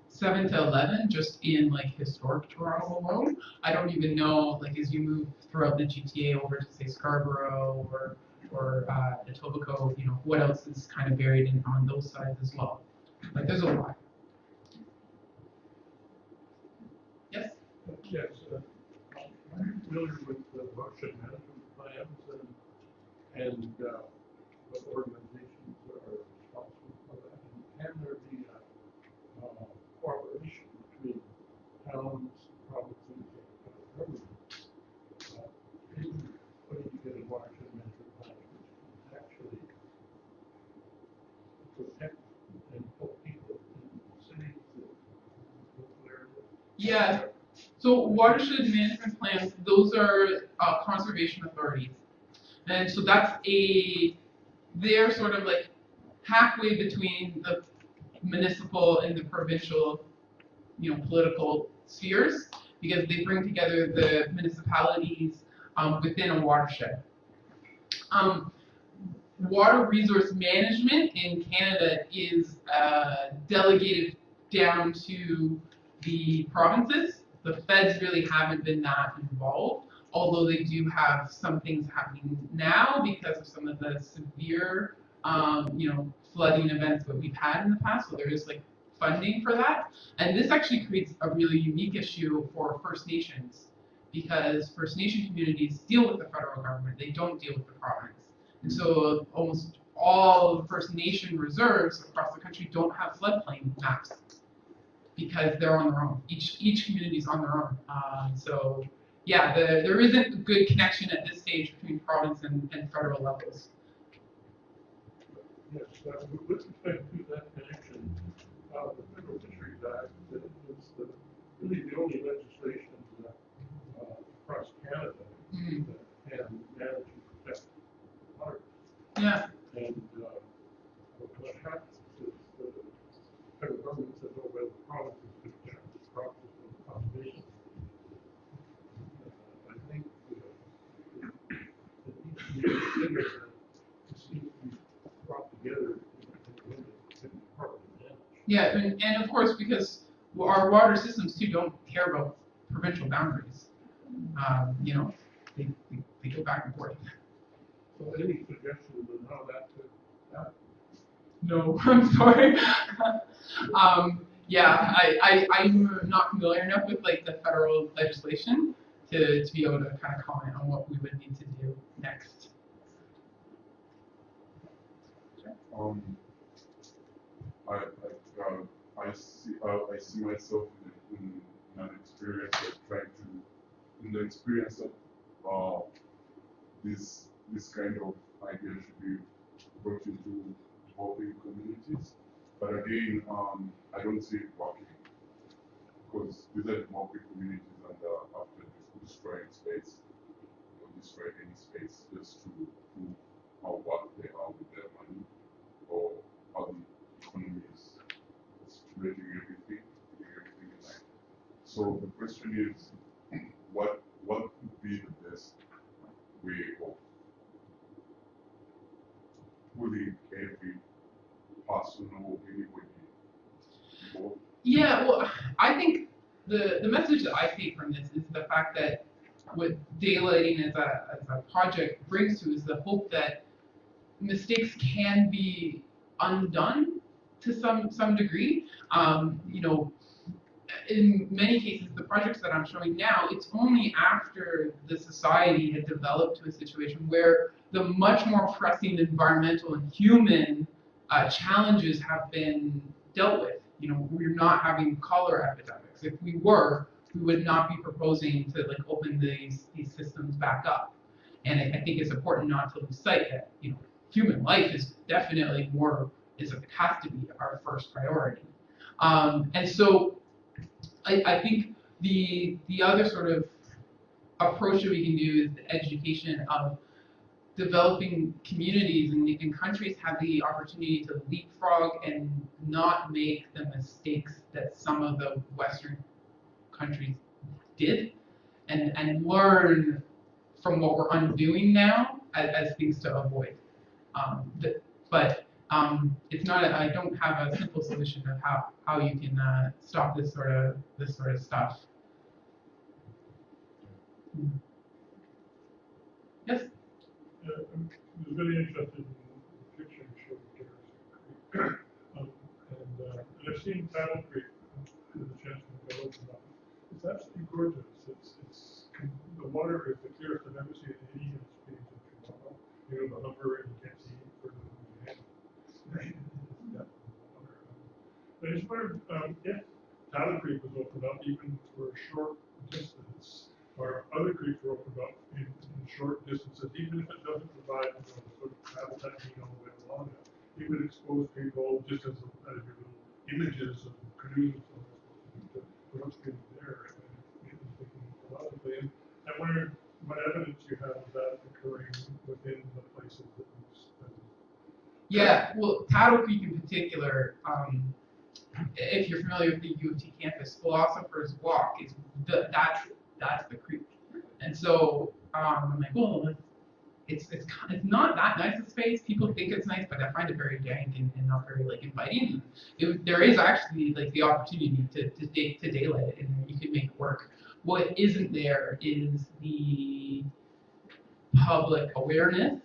7 to 11 just in like historic Toronto alone. I don't even know like as you move throughout the GTA over to say Scarborough or Etobicoke, what else is kind of buried on those sides as well. Like there's a lot. Yes? Yes. I'm familiar with the watershed management plans and what organizations are responsible for that. And can there be a cooperation between towns, provinces, and governments in putting together watershed management plans which can actually protect and help people in cities that areas? Yeah. So watershed management plans, those are conservation authorities. And so they're sort of like halfway between the municipal and the provincial, political spheres, because they bring together the municipalities within a watershed. Water resource management in Canada is delegated down to the provinces. The feds really haven't been that involved, although they do have some things happening now because of some of the severe, flooding events that we've had in the past. So there is like funding for that, and this actually creates a really unique issue for First Nations, because First Nation communities deal with the federal government; they don't deal with the province. And so almost all of the First Nation reserves across the country don't have floodplain maps. because they're on their own. Each community is on their own. So yeah, there isn't a good connection at this stage between province and federal levels. Yes, with respect to that connection, the Federal Fisheries Act is really the only legislation across Canada that can manage and protect water. Yeah. And what happens is the federal government says, oh, well, the province is going to protect this process of conservation. I think it needs to be considered that this needs to be brought together in a department of manage. Yeah, and of course, because our water systems too don't care about provincial boundaries. You know, they go back and forth. So any suggestions on how that could happen? No, I'm sorry. Yeah, I'm not familiar enough with like the federal legislation to be able to kind of comment on what we would need to do next. I see myself in an experience of in the experience of this kind of idea should be brought into developing communities. But again, I don't see it working because these are developing communities, and after destroying space, or destroy any space just to prove how what they are with their money, or how the economy is stimulating everything in life. So the question is, what would be the best way of pulling every person or anybody involved? Yeah, well, I think the message that I take from this is the fact that what daylighting as a project brings to is the hope that mistakes can be undone to some degree. You know, in many cases, the projects that I'm showing now, it's only after the society had developed to a situation where the much more pressing environmental and human challenges have been dealt with. You know, we're not having cholera epidemics. If we were, we would not be proposing to like open these systems back up. And I think it's important not to lose sight that, you know, human life is definitely it has to be our first priority. And so I think the other sort of approach that we can do is the education of developing communities and countries have the opportunity to leapfrog and not make the mistakes that some of the Western countries did, and learn from what we're undoing now as things to avoid. But it's not. I don't have a simple solution of how you can stop this sort of stuff. Yes. I was very interested in the picture you showed of Garrison Creek. And I've seen Battle Creek, had the chance to go open up. It's absolutely gorgeous. The water is the clearest I've ever seen in any of the streams in Toronto. You know, the Humber, and you can't see it further than your hand. But I just wondered, if Battle Creek was opened up even for a short distance, or other creeks were opened up in short distances, even if it doesn't provide sort of habitat being all the way along it, it would expose people just as your little images of canoes to what's going there. And thinking logically. And I wondered what evidence you have of that occurring within the places that you studied. Yeah, well, Tattle Creek in particular, if you're familiar with the U of T campus, Philosopher's Walk is that's the creek, and so I'm like, well, it's not that nice a space. People think it's nice, but I find it very dank and not very like inviting. There is actually like the opportunity to daylight it, and you could make it work. What isn't there is the public awareness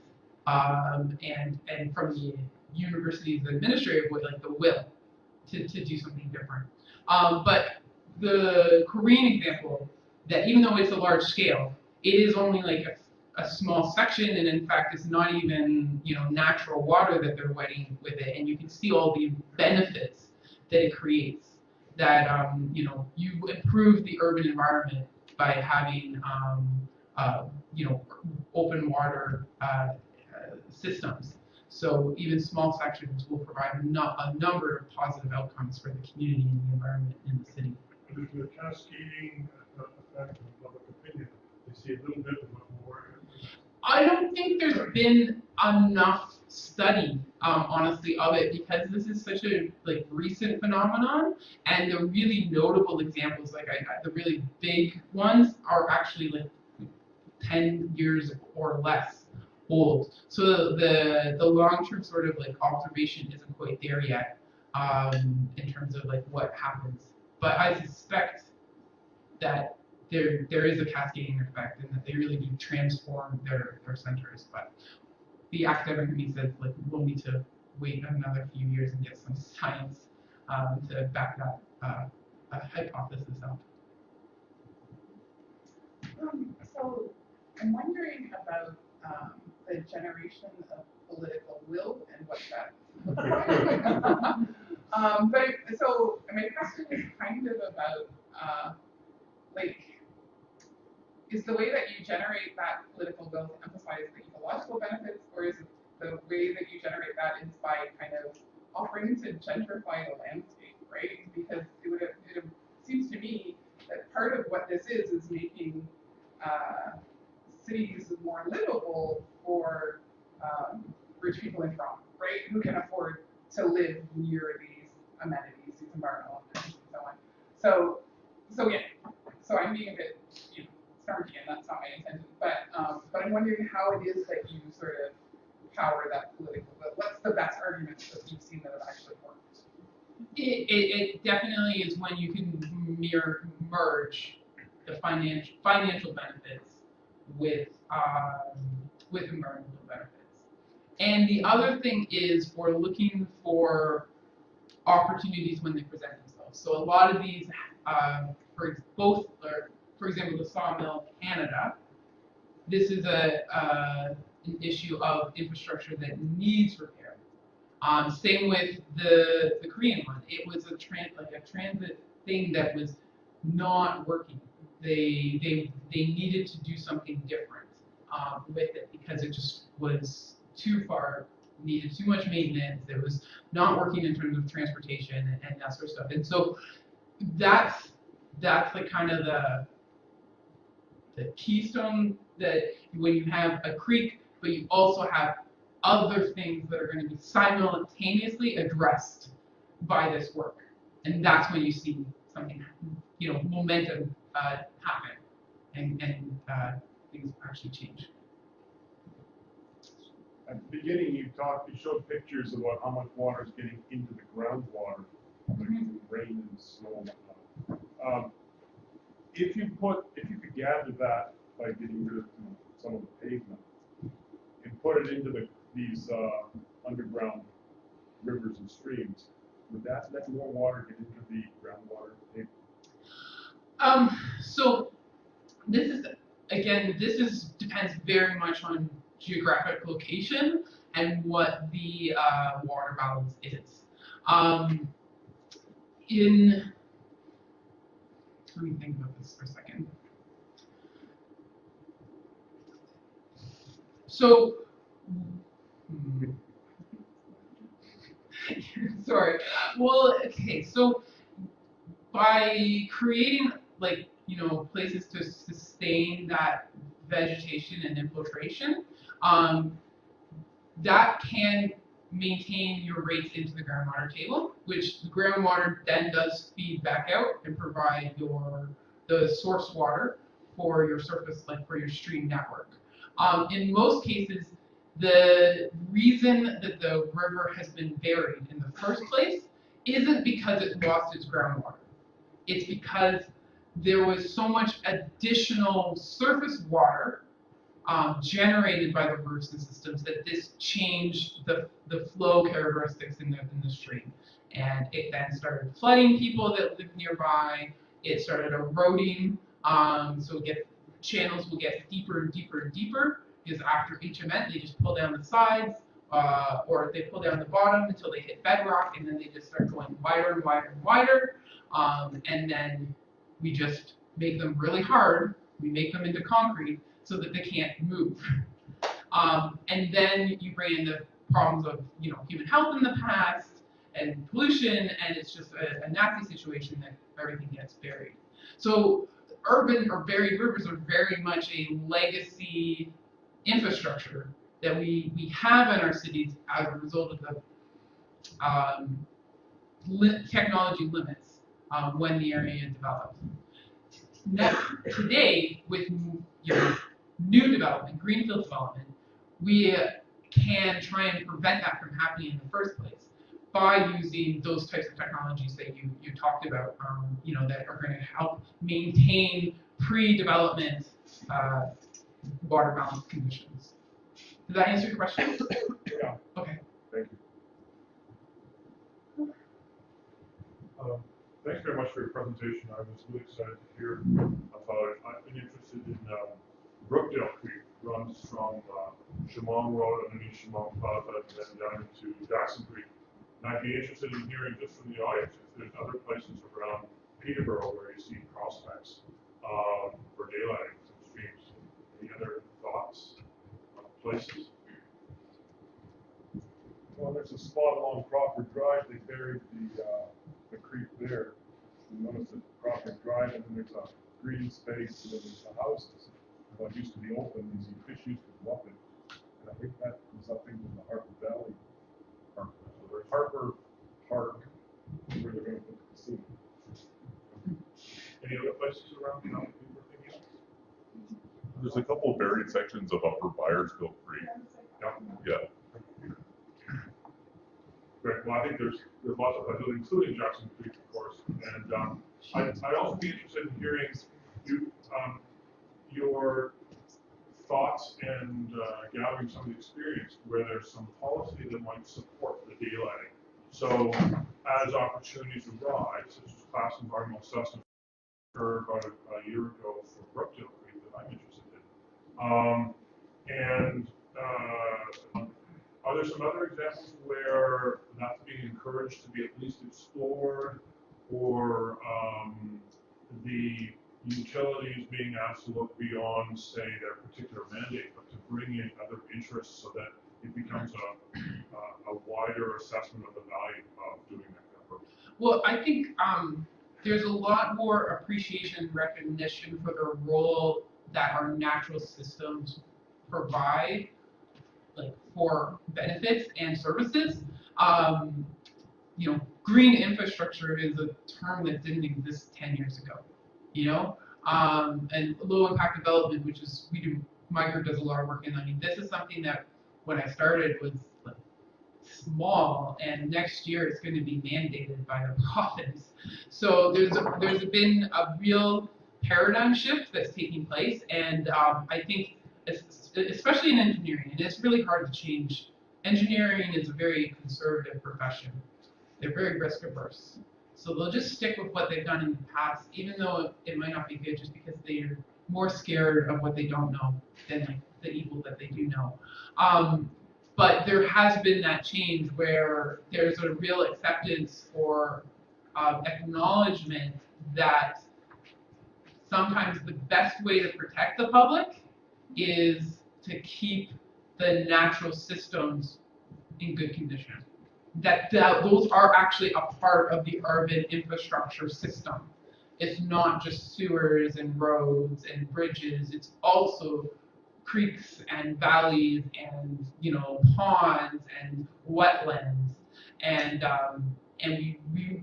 and from the university's administrative way, like the will to do something different. But the Korean example, that even though it's a large scale, it is only like a small section, and in fact, it's not even natural water that they're wetting with it, and you can see all the benefits that it creates. that you know, you improve the urban environment by having you know, open water systems. So even small sections will provide a number of positive outcomes for the community and the environment in the city. There's a cascading effect on public opinion. They see a little bit of more. I don't think there's been enough study, honestly, of it, because this is such a like recent phenomenon, and the really notable examples, like the really big ones, are actually like 10 years or less old. So the long-term sort of like observation isn't quite there yet, in terms of like what happens. But I suspect that there is a cascading effect, and that they really do transform their centers. But the academic community says like we'll need to wait another few years and get some science to back that hypothesis up. So I'm wondering about the generation of political will and what that but so my question is kind of about like, is the way that you generate that political will to emphasize the ecological benefits, or is it the way that you generate that is by kind of offering to gentrify the landscape, right? Because it seems to me that part of what this is making cities more livable for rich people in Toronto, right? Who can afford to live near these amenities, these environmental amenities, and so on. So yeah. So I'm being a bit, you know, snarky, and that's not my intention. But I'm wondering how it is that you sort of power that political will. What's the best arguments that you've seen that have actually worked? It definitely is when you can merge the financial benefits with environmental benefits. And the other thing is we're looking for opportunities when they present themselves. So a lot of these, for example, the sawmill in Canada, this is an issue of infrastructure that needs repair. Same with the Korean one. It was a transit thing that was not working. They needed to do something different with it because it just was too far, needed too much maintenance. It was not working in terms of transportation and that sort of stuff. And so that's like kind of the keystone, that when you have a creek, but you also have other things that are going to be simultaneously addressed by this work, and that's when you see something, you know, momentum happen, and things actually change. At the beginning, you showed pictures about how much water is getting into the groundwater, like from rain and snow and whatnot. If you could gather that by getting rid of some of the pavement and put it into these underground rivers and streams, would that let more water get into the groundwater table? So this depends very much on geographic location and what the water balance is. Let me think about this for a second. So, sorry. Well, okay. So, by creating places to sustain that vegetation and infiltration, that can maintain your rates into the groundwater table, which the groundwater then does feed back out and provide the source water for your surface, like for your stream network. In most cases, the reason that the river has been buried in the first place isn't because it lost its groundwater. It's because there was so much additional surface water generated by the rivers and systems that this changed the flow characteristics in the stream. And it then started flooding people that lived nearby. It started eroding, so channels will get deeper and deeper and deeper, because after each event, they just pull down the sides or they pull down the bottom until they hit bedrock, and then they just start going wider and wider and wider. And then we just make them really hard. We make them into concrete so that they can't move. And then you bring in the problems of human health in the past and pollution, and it's just a nasty situation that everything gets buried. So urban or buried rivers are very much a legacy infrastructure that we have in our cities as a result of the technology limits when the area developed. Now, today, with new development, greenfield development, we can try and prevent that from happening in the first place by using those types of technologies that you talked about, that are going to help maintain pre-development water balance conditions. Did that answer your question? Yeah. Okay. Thank you. Thanks very much for your presentation. I was really excited to hear about it. I've been interested in Brookdale Creek, runs from Chemung Road underneath Chemung Plaza and then down to Garrison Creek. And I'd be interested in hearing just from the audience if there's other places around Peterborough where you see prospects for daylighting some streams. Any other thoughts on places? Well, there's a spot along Crawford Drive. They buried the creek there. You notice that Crawford Drive, and then there's a green space, and then there's the houses. What used to be open, these fish used to go up it. And I think that was up into the Harper Valley Park, or Harper Park, where they're going to put the casino. Any other places around town that people are thinking of? There's a couple of buried sections of Upper Byersville Creek. Yeah. Great. Well, I think there's lots of places, including Jackson Creek, of course. And I'd also be interested in hearing your thoughts and gathering some of the experience where there's some policy that might support the daylighting. So as opportunities arise, such as class environmental assessment occurred about a year ago for Brookdale Creek that I'm interested in. Are there some other examples where that's being encouraged to be at least explored, or the utilities being asked to look beyond, say, their particular mandate, but to bring in other interests so that it becomes a wider assessment of the value of doing that kind of work? Well, I think there's a lot more appreciation and recognition for the role that our natural systems provide, like for benefits and services. Green infrastructure is a term that didn't exist 10 years ago. And low impact development, which is my group does a lot of work in. I mean, this is something that when I started was like small, and next year it's going to be mandated by the province. So there's been a real paradigm shift that's taking place, and I think especially in engineering, and it's really hard to change. Engineering is a very conservative profession. They're very risk averse. So they'll just stick with what they've done in the past, even though it might not be good, just because they're more scared of what they don't know than like the evil that they do know. But there has been that change where there's a real acceptance or acknowledgement that sometimes the best way to protect the public is to keep the natural systems in good condition. That those are actually a part of the urban infrastructure system. It's not just sewers and roads and bridges. It's also creeks and valleys and ponds and wetlands, and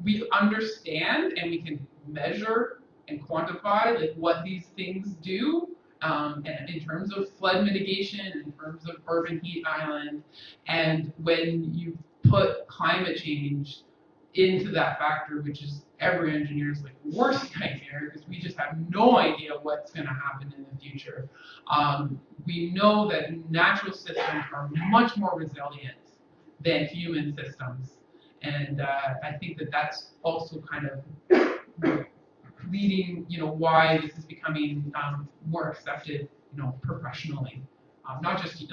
we understand and we can measure and quantify like what these things do. And in terms of flood mitigation, in terms of urban heat island, and when you put climate change into that factor, which is every engineer's like worst nightmare, because we just have no idea what's going to happen in the future. We know that natural systems are much more resilient than human systems, and I think that that's also kind of leading, why this is becoming more accepted, professionally, not just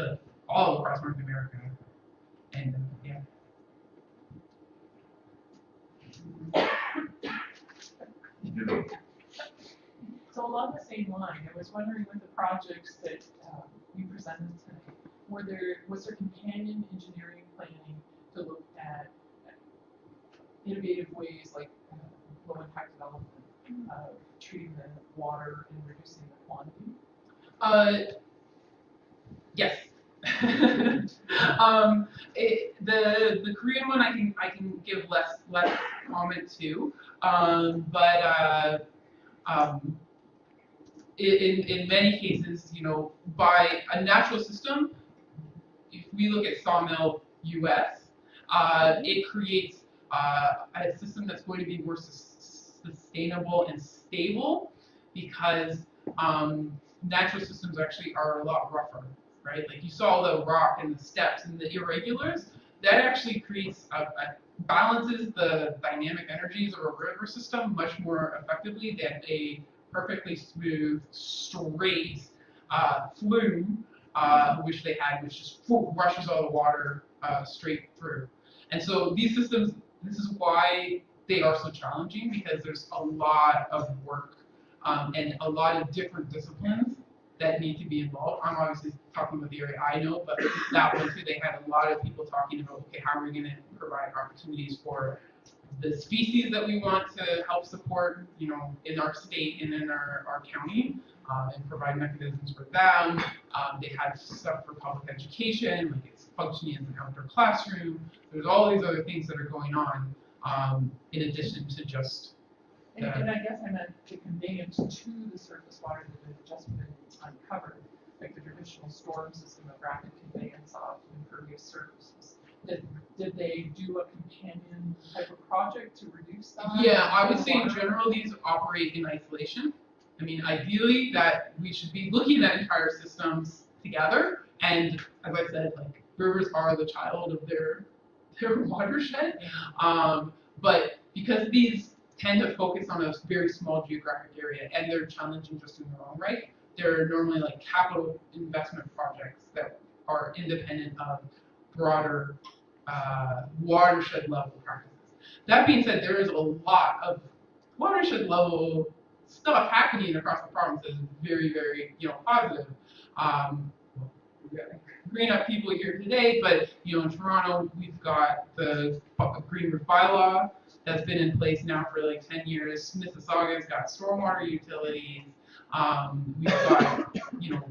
all across North America. And yeah. So along the same line, I was wondering with the projects that you presented tonight, was there companion engineering planning to look at innovative ways like low impact development of treating the water and reducing the quantity? Yes. The Korean one I can give less comment to, but in many cases, you know, by a natural system, if we look at Sawmill US, it creates a system that's going to be more sustainable and stable because natural systems actually are a lot rougher, right? Like you saw the rock and the steps and the irregulars, that actually creates balances the dynamic energies of a river system much more effectively than a perfectly smooth, straight flume, which they had, which just rushes all the water straight through. And so these systems, this is why they are so challenging, because there's a lot of work and a lot of different disciplines that need to be involved. I'm obviously talking about the area I know, but that one too, they had a lot of people talking about, okay, how are we going to provide opportunities for the species that we want to help support, you know, in our state and in our county, and provide mechanisms for them. They had stuff for public education, like it's functioning as an outdoor classroom. There's all these other things that are going on in addition to just. And I guess I meant the conveyance to the surface water that had just been uncovered, like the traditional storm system of rapid conveyance off impervious surfaces. Did they do a companion type of project to reduce that? Yeah, I would say in general these operate in isolation. I mean, ideally that we should be looking at entire systems together. And as I said, like rivers are the child of their watershed. But because these tend to focus on a very small geographic area and they're challenging just in their own right, they're normally like capital investment projects that are independent of broader watershed level practices. That being said, there is a lot of watershed level stuff happening across the province that is very, very, you know, positive. We've got GreenUP people here today, but you know, in Toronto, we've got the GreenUP bylaw that's been in place now for like 10 years. Mississauga's got stormwater utilities. We've got, you know,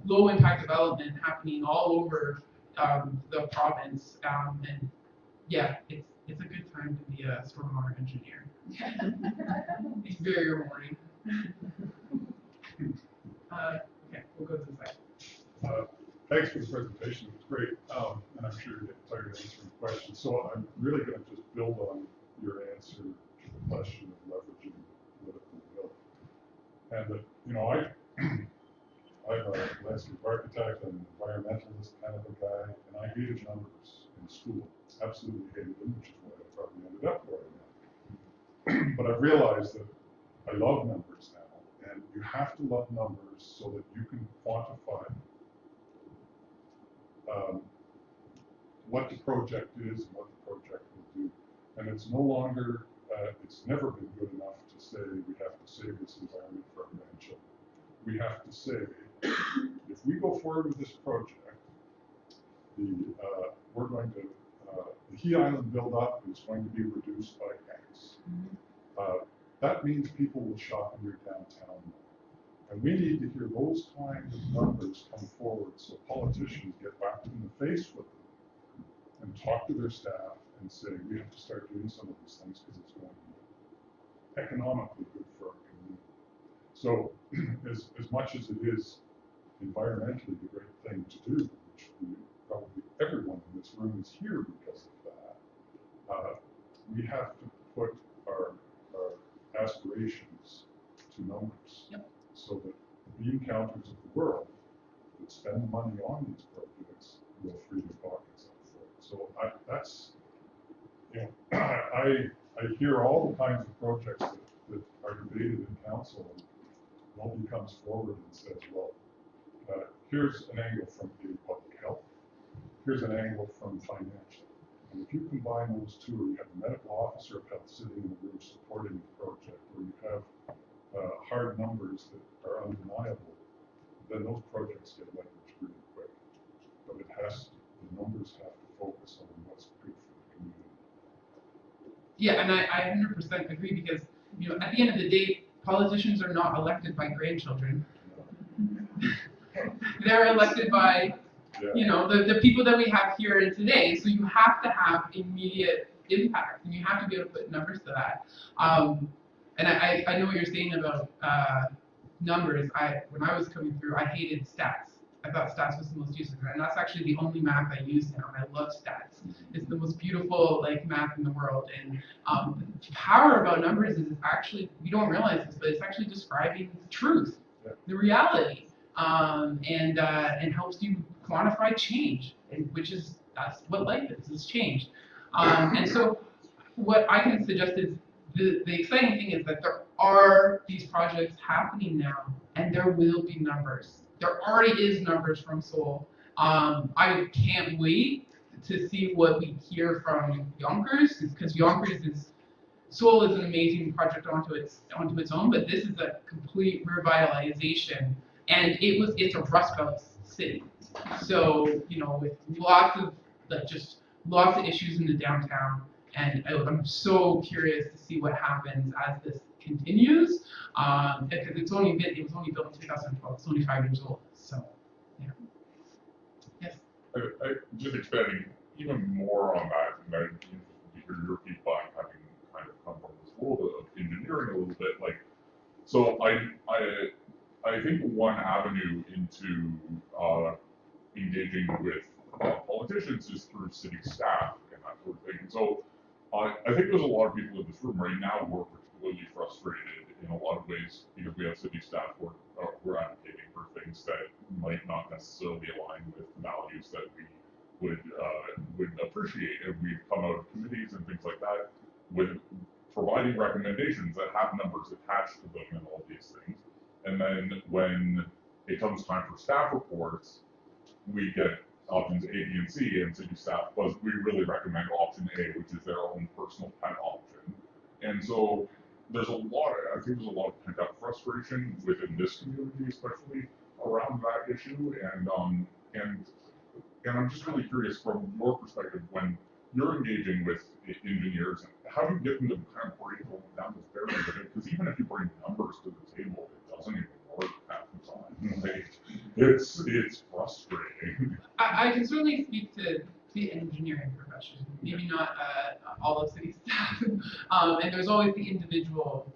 low impact development happening all over the province, and yeah, it's a good time to be a stormwater engineer. It's very rewarding. Okay, we'll go to the side. Thanks for the presentation, it was great, and I'm sure you're getting tired of answering questions. So I'm really going to just build on your answer to the question of leveraging political will. And that, you know, I'm a landscape architect, I'm an environmentalist kind of a guy, and I hated numbers in school. Absolutely hated them, which is why I probably ended up where I am. But I've realized that I love numbers now, and you have to love numbers so that you can quantify what the project is and what the project will do. And it's no longer, it's never been good enough to say we have to save this environment for our grandchildren. We have to say, if we go forward with this project, we're going to, the heat island buildup is going to be reduced by X. That means people will shop in your downtown more. And we need to hear those kinds of numbers come forward so politicians get back in the face with them and talk to their staff and say, we have to start doing some of these things because it's going to be economically good for our community. So as much as it is environmentally the great thing to do, which probably everyone in this room is here because of that, we have to put our aspirations to numbers. Yep. So that the bean counters of the world that spend money on these projects will free their pockets up for it. So that's, you know, I hear all the kinds of projects that are debated in council, and nobody comes forward and says, well, here's an angle from a public health here's an angle from financial. And if you combine those two, or you have the medical officer of health sitting in the room supporting the project, or you have hard numbers that are undeniable, then those projects get leveraged really quick. But the numbers have to focus on what's good for the community. Yeah, and I 100% agree because, at the end of the day, politicians are not elected by grandchildren. They're elected by, the people that we have here and today. So you have to have immediate impact, and you have to be able to put numbers to that. And I know what you're saying about numbers. When I was coming through, I hated stats. I thought stats was the most useless, and that's actually the only math I use now. And I love stats. It's the most beautiful math in the world. And the power about numbers is actually, we don't realize this, but it's actually describing the truth, the reality, and helps you quantify change, that's what life is change. And so what I can suggest is the exciting thing is that there are these projects happening now, and there will be numbers. There already is numbers from Seoul. I can't wait to see what we hear from Yonkers, because Seoul is an amazing project onto its own, but this is a complete revitalization, and it's a Rust Belt city. So with lots of issues in the downtown, and I'm so curious to see what happens as this continues, because it was only built in 2012. It's only 5 years old. So, yeah. Yes. Just expanding even more on that, and I'd be interested to hear your feedback, having kind of come from this world of engineering a little bit. So I think one avenue into engaging with politicians is through city staff and that sort of thing. So I think there's a lot of people in this room right now who are particularly frustrated in a lot of ways because we have city staff who are advocating for things that might not necessarily align with the values that we would appreciate if we come out of committees and things like that, with providing recommendations that have numbers attached to them and all these things. And then when it comes time for staff reports, we get options A, B, and C, and city staff, but we really recommend option A, which is their own personal pet option. And so I think there's a lot of pent-up frustration within this community, especially around that issue. And I'm just really curious from your perspective, when you're engaging with engineers, how do you get them to kind of break down this barrier? Because even if you bring numbers to the table, it doesn't even work half the time. It's frustrating. I can certainly speak to the engineering profession, maybe not all of city staff. And there's always the individual,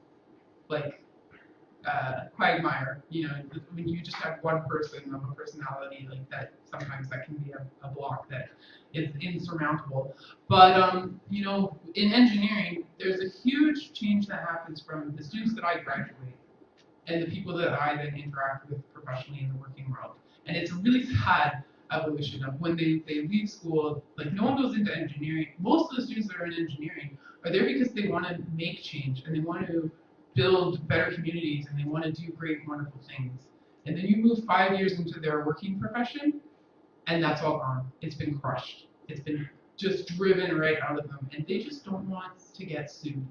quagmire. When you just have one person of a personality like that, sometimes that can be a block that is insurmountable. But in engineering, there's a huge change that happens from the students that I graduate and the people that I then interact with professionally in the working world. And it's a really sad evolution of when they leave school, no one goes into engineering. Most of the students that are in engineering are there because they want to make change and they want to build better communities and they want to do great, wonderful things. And then you move 5 years into their working profession and that's all gone. It's been crushed. It's been just driven right out of them, and they just don't want to get sued.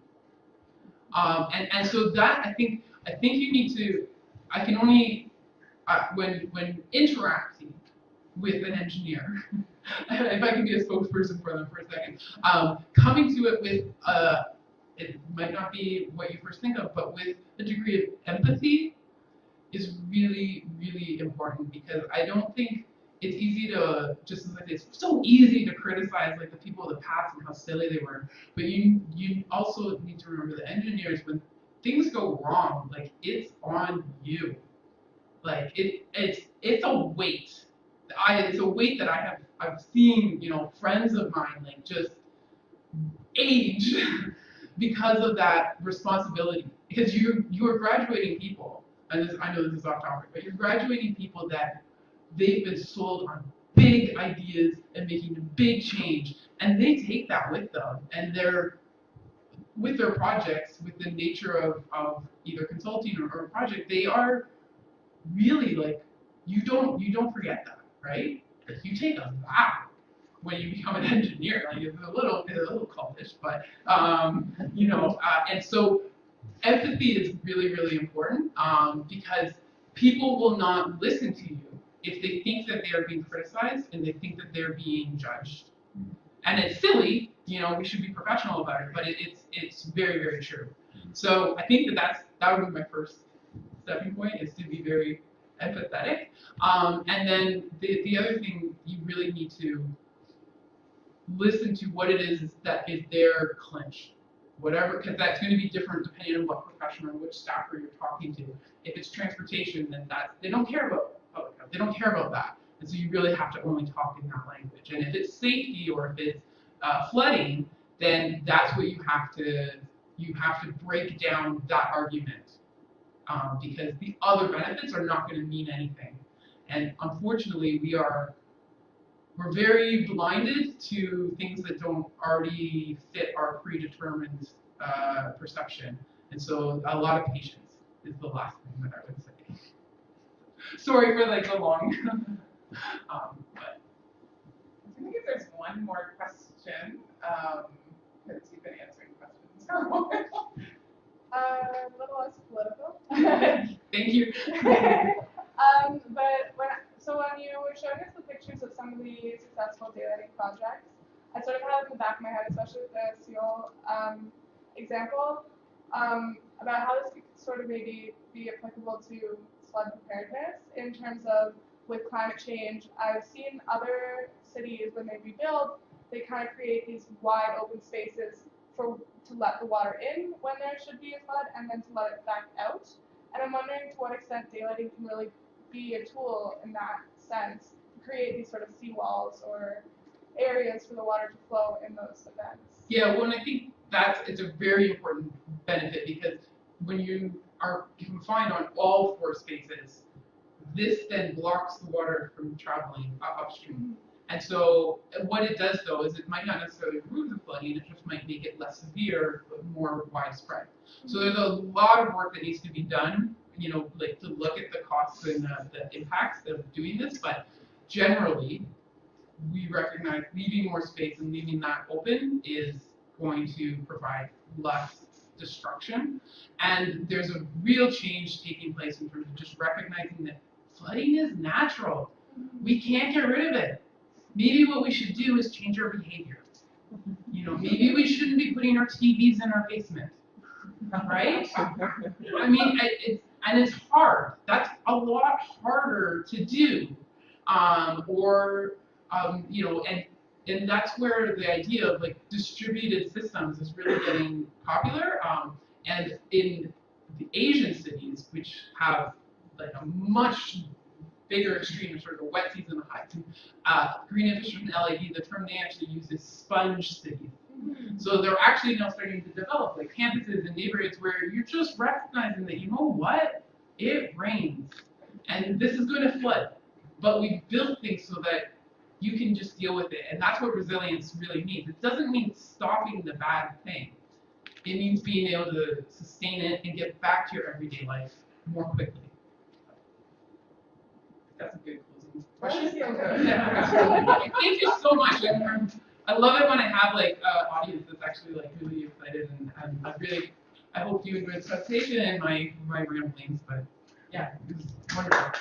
And so that I think you need to. I can only when interacting with an engineer, if I can be a spokesperson for them for a second, coming to it with it might not be what you first think of, but with a degree of empathy is really, really important, because I don't think it's easy to, just as I say, it's so easy to criticize the people of the past and how silly they were, but you also need to remember the engineers, when things go wrong, it's on you. It's a weight. It's a weight that I've seen, friends of mine just age because of that responsibility. Because you are graduating people, and I know this is off topic, but you're graduating people that they've been sold on big ideas and making a big change, and they take that with them, and with their projects, with the nature of either consulting or a project, they are really you don't forget that, right? You take a vow when you become an engineer. Like it's a little cultish, but and so empathy is really, really important because people will not listen to you if they think that they are being criticized and they think that they're being judged. And it's silly, we should be professional about it, but it's very, very true. So I think that would be my first stepping point, is to be very empathetic. And then the other thing, you really need to listen to what it is that is their clinch. Whatever, because that's going to be different depending on what profession or which staffer you're talking to. If it's transportation, then they don't care about public health. They don't care about that. And so you really have to only talk in that language. And if it's safety or if it's flooding, then that's what you have to break down that argument because the other benefits are not going to mean anything. And unfortunately, we're very blinded to things that don't already fit our predetermined perception. And so a lot of patience is the last thing that I would say. Sorry for the long. But I think if there's one more question, because you've been answering questions for a while. A little less political. Thank you. But when you were showing us the pictures of some of the successful daylighting projects, I sort of had in the back of my head, especially with the Seoul example, about how this could sort of maybe be applicable to flood preparedness in terms of with climate change. I've seen other cities, when they rebuild, they kind of create these wide open spaces to let the water in when there should be a flood and then to let it back out. And I'm wondering to what extent daylighting can really be a tool in that sense to create these sort of seawalls or areas for the water to flow in those events. Yeah, well, and I think it's a very important benefit because when you are confined on all four spaces, this then blocks the water from traveling upstream. And so what it does, though, is it might not necessarily remove the flooding, it just might make it less severe, but more widespread. So there's a lot of work that needs to be done, to look at the costs and the impacts of doing this. But generally, we recognize leaving more space and leaving that open is going to provide less destruction. And there's a real change taking place in terms of just recognizing that flooding is natural. We can't get rid of it. Maybe what we should do is change our behavior. Maybe we shouldn't be putting our TVs in our basement, right? I mean, it's hard. That's a lot harder to do, and that's where the idea of distributed systems is really getting popular. And in the Asian cities, which have a much bigger extreme, sort of a wet season, the high season, GreenUP from LAD, the term they actually use is sponge cities. So they're actually now starting to develop campuses and neighborhoods where you're just recognizing that, what? It rains and this is going to flood. But we built things so that you can just deal with it. And that's what resilience really means. It doesn't mean stopping the bad thing. It means being able to sustain it and get back to your everyday life more quickly. That's a good closing question. Thank you so much. I love it when I have audience that's actually really excited, and I hope you enjoyed the presentation and my ramblings. But yeah, it was wonderful.